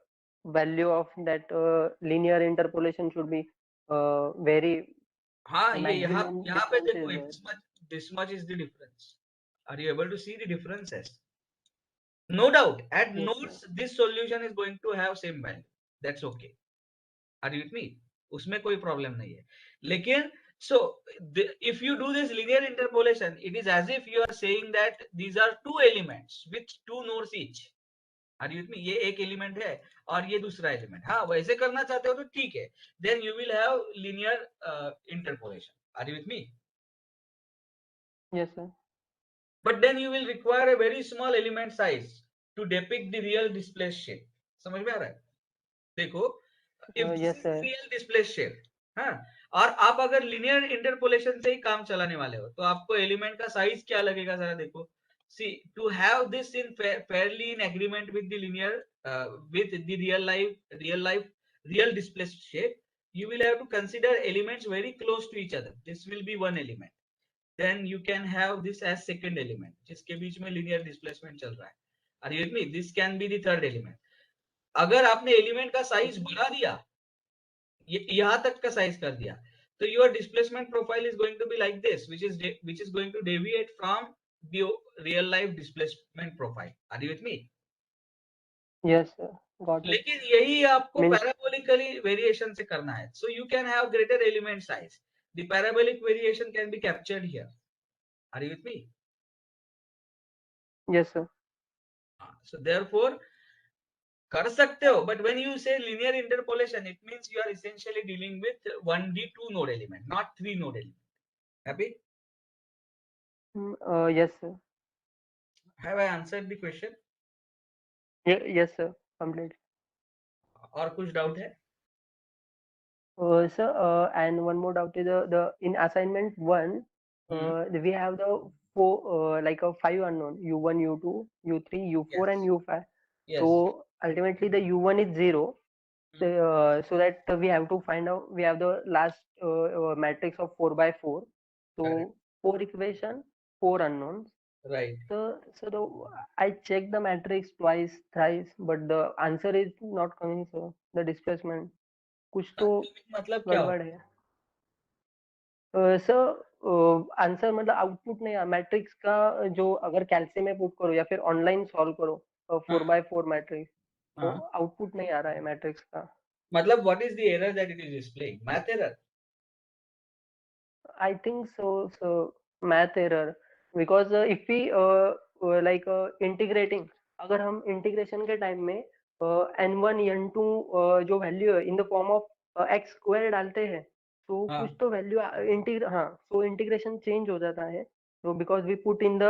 value of that linear interpolation should be very हाँ, ये यहाँ maximum यहाँ पे distance देखो, is this much is the difference. Are you able to see the differences? No doubt, at yes, nodes, this solution is going to have same value. That's okay. Are you with me? उसमें कोई problem नहीं है. लेकिन So if you do this linear interpolation, it is as if you are saying that these are two elements with two nodes each. Are you with me? ये एक element है और ये दूसरा एलिमेंट. हाँ, वैसे करना चाहते हो तो ठीक है. Then you will have linear interpolation. Are you with me? Yes, sir. But then you will require a very small element size to depict the real displaced shape. समझ में आ रहा है? देखो, if this Yes, is sir. real displaced shape, हाँ, और आप अगर linear interpolation से ही काम चलाने वाले हो, तो आपको एलिमेंट का साइज क्या लगेगा जरा देखो. See, to have this in fairly in agreement with the linear, with the real displaced shape, you will have to consider elements very close to each other. This will be one element. Then you can have this as second element, जिसके बीच में linear displacement चल रहा है. Are you with me? This can be the third element. अगर आपने element का size बढ़ा दिया, यहां तक का साइज कर दिया, तो your displacement profile is going to be like this, which is going to deviate from the real life displacement profile. Are you with me? Yes, sir. Got it. लेकिन यही आपको Means पैराबोलिकली वेरिएशन से करना है. So you can have greater element size. The parabolic variation can be captured here. Are you with me? yes, sir. So therefore कर सकते हो, but when you say linear interpolation, it means you are essentially dealing with 1D 2 node element, not 3 node element. Happy? Yes, sir. Have I answered the question? Yes, sir. Complete. और कुछ doubt है? Sir, and one more doubt is the in assignment 1, we have the four like a 5 unknown U1, U2, U3, U4, Yes. and U5. Yes. So ultimately the U1 is 0. So that we have to find out, we have the last matrix of 4 by 4. So Correct. 4 equation, 4 unknowns. Right. So I checked the matrix twice, thrice, but the answer is not coming. So the displacement, कुछ तो मतलब क्या गड़बड़ होता है? है. Sir answer मतलब output नहीं, मैट्रिक्स का जो अगर कैलसी में पुट करो या फिर ऑनलाइन सॉल्व करो 4x4 मैट्रिक्स, तो हाँ. आउटपुट नहीं आ रहा है मैट्रिक्स का. मतलब what is the error that it is displaying? Math error? I think so. So math error, because if we like integrating, अगर हम इंटीग्रेशन के टाइम में n1 n2 जो वैल्यू है इन the form of x square डालते हैं, तो हाँ. कुछ तो वैल्यू हाँ, तो इंटीग्रेशन चेंज हो जाता है. तो because we put in the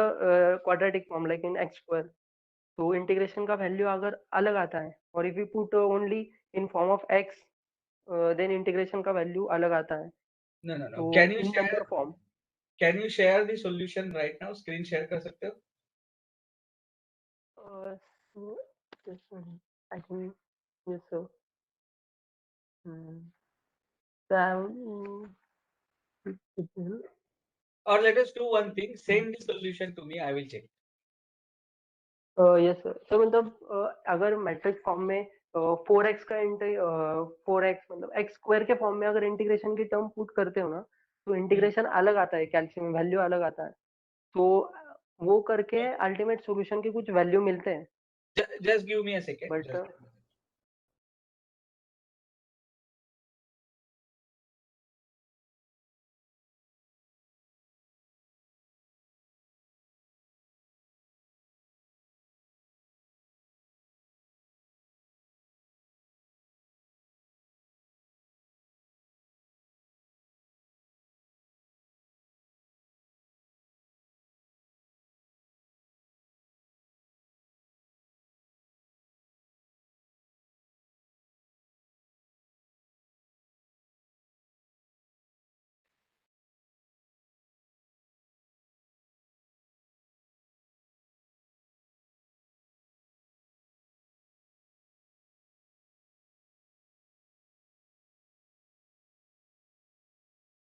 quadratic form like in x square, तो इंटीग्रेशन का वैल्यू अगर अलग आता है, और if you put only in form of x, then integration का वैल्यू अलग आता है. No, no, no. तो Can you in share? Number form Can you share the solution right now? Screen share कर सकते हो? So this one, I think, yes, sir. So Or let us do one thing. Send the solution to me. I will check. yes, sir. So मतलब अगर matrix form में 4x का 4x मतलब x square के form में अगर integration की term put करते हो ना, तो इंटीग्रेशन अलग आता है, कैल्शियम में वैल्यू अलग आता है. तो वो करके अल्टीमेट सॉल्यूशन के कुछ वैल्यू मिलते हैं. Just give me a second. But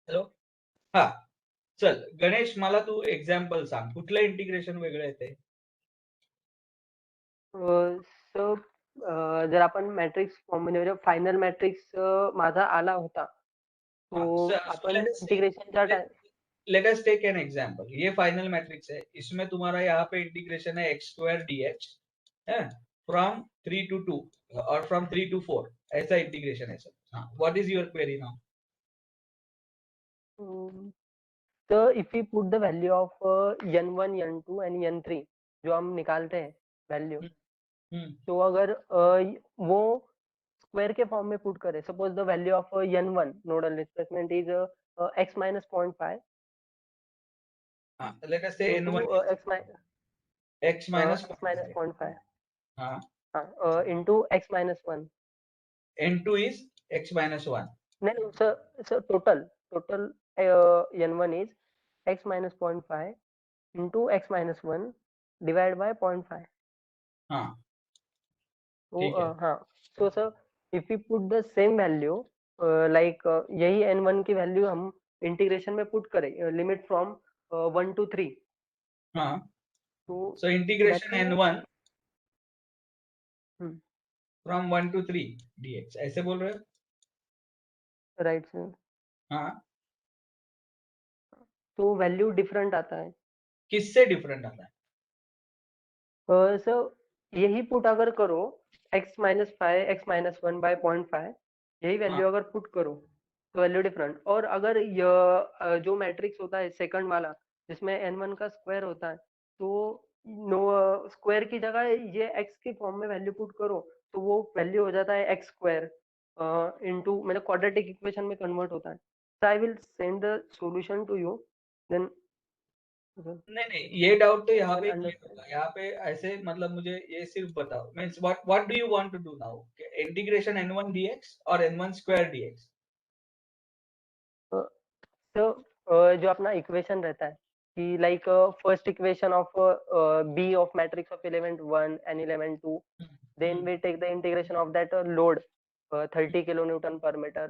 Hello. हाँ. चल गणेश, मला तू एक्झाम्पल सांग, कुठलं इंटिग्रेशन वेगळं येते? सो जर आपण मॅट्रिक्स फॉर्म म्हणजे फायनल मॅट्रिक्स माझा आला होता, तो आपण इंटिग्रेशनच्या time let us take an example. ये फाइनल मैट्रिक्स है, इसमें तुम्हारा यहाँ पे इंटीग्रेशन है x स्क्वायर dh है फ्रॉम 3 to 2 और फ्रॉम 3 to 4, ऐसा इंटीग्रेशन है सब. हाँ, what is your query now? So if we put the value of n1, n2 and n3 जो हम निकालते हैं वैल्यू, तो अगर वो स्क्वायर के फॉर्म में पुट करें, suppose the value of n1 nodal displacement is x minus 0.5. Let us say n1 x minus 0.5 हाँ into x minus 1. n2 is x minus 1. No, sir, total n1 is x minus 0.5 into x minus 1 divided by 0.5. हाँ ठीक है. हाँ, so sir, if we put the same value like यही n1 की value हम integration में put करें limit from 1 to 3. हाँ, तो so integration n1 hmm, from 1 to 3 dx ऐसे बोल रहे हो? Right sir. हाँ, तो वैल्यू डिफरेंट आता है. किससे डिफरेंट आता है? सर यही पुट अगर करो x minus 5 x minus 1 by 0.5, यही वैल्यू अगर पुट करो तो वैल्यू डिफरेंट. और अगर जो मैट्रिक्स होता है सेकंड वाला जिसमें n1 का स्क्वायर होता है, तो स्क्वायर की जगह ये x के फॉर्म में वैल्यू पुट करो तो वो वैल्यू हो जाता है x स्क्वायर इनटू मतलब क्वाड्रेटिक इक्वेशन में कन्वर्ट होता है. So I will send the solution to you, then नहीं ये डाउट तो यहाँ पे Understand. clear होगा. यहाँ पे ऐसे मतलब मुझे ये सिर्फ बताओ, means what do you want to do now? Integration n1 dx और n1 स्क्वायर dx. तो जो अपना इक्वेशन रहता है कि like first equation of B of matrix of element 1 and element 2, then we take the integration of that load 30 kilonewton per meter.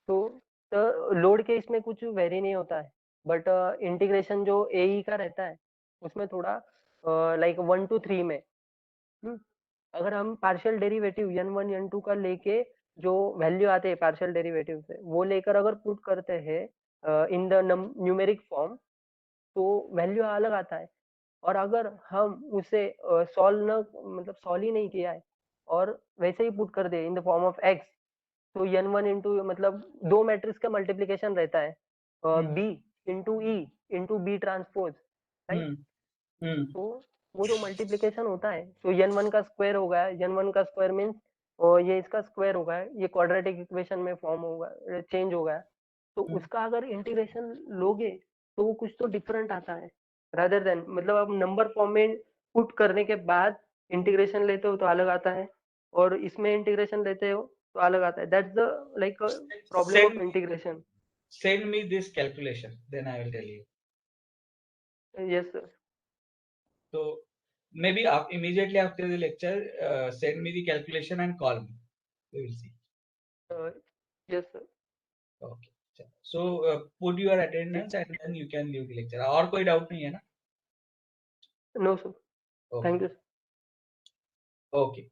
तो load के इसमें कुछ वेरी नहीं होता है, बट इंटीग्रेशन जो AE का रहता है उसमें थोड़ा लाइक 1 to 3 में अगर हम पार्शियल डेरिवेटिव n1 n2 का लेके जो वैल्यू आते हैं पार्शियल डेरिवेटिव से वो लेकर अगर पुट करते हैं इन द न्यूमेरिक फॉर्म तो वैल्यू अलग आता है. और अगर हम उसे सॉल्व न मतलब सॉल्व ही नहीं किया है और वैसे ही पुट कर दे in the form of x, तो n1 इंटू मतलब दो मैट्रिक्स का मल्टीप्लीकेशन रहता है b into e into B transpose, right. तो वो जो मल्टीप्लिकेशन होता है तो n1 का स्क्वायर होगा, n1 का स्क्वायर मीन्स और ये इसका स्क्वायर होगा, ये क्वाड्रेटिक इक्वेशन में फॉर्म होगा, चेंज होगा. तो उसका अगर इंटीग्रेशन लोगे तो वो कुछ तो डिफरेंट आता है रादर देन मतलब आप नंबर फॉर्म में पुट करने के बाद इंटीग्रेशन लेते हो तो अलग आता है और इसमें इंटीग्रेशन लेते हो तो अलग आता है. That's the like problem of integration. Send me this calculation, then I will tell you. Yes sir. So maybe immediately after the lecture, send me the calculation and call me. We will see. Yes sir. Okay. So put your attendance and then you can leave the lecture. और कोई doubt नहीं है ना? No sir. Okay. Thank you. Okay.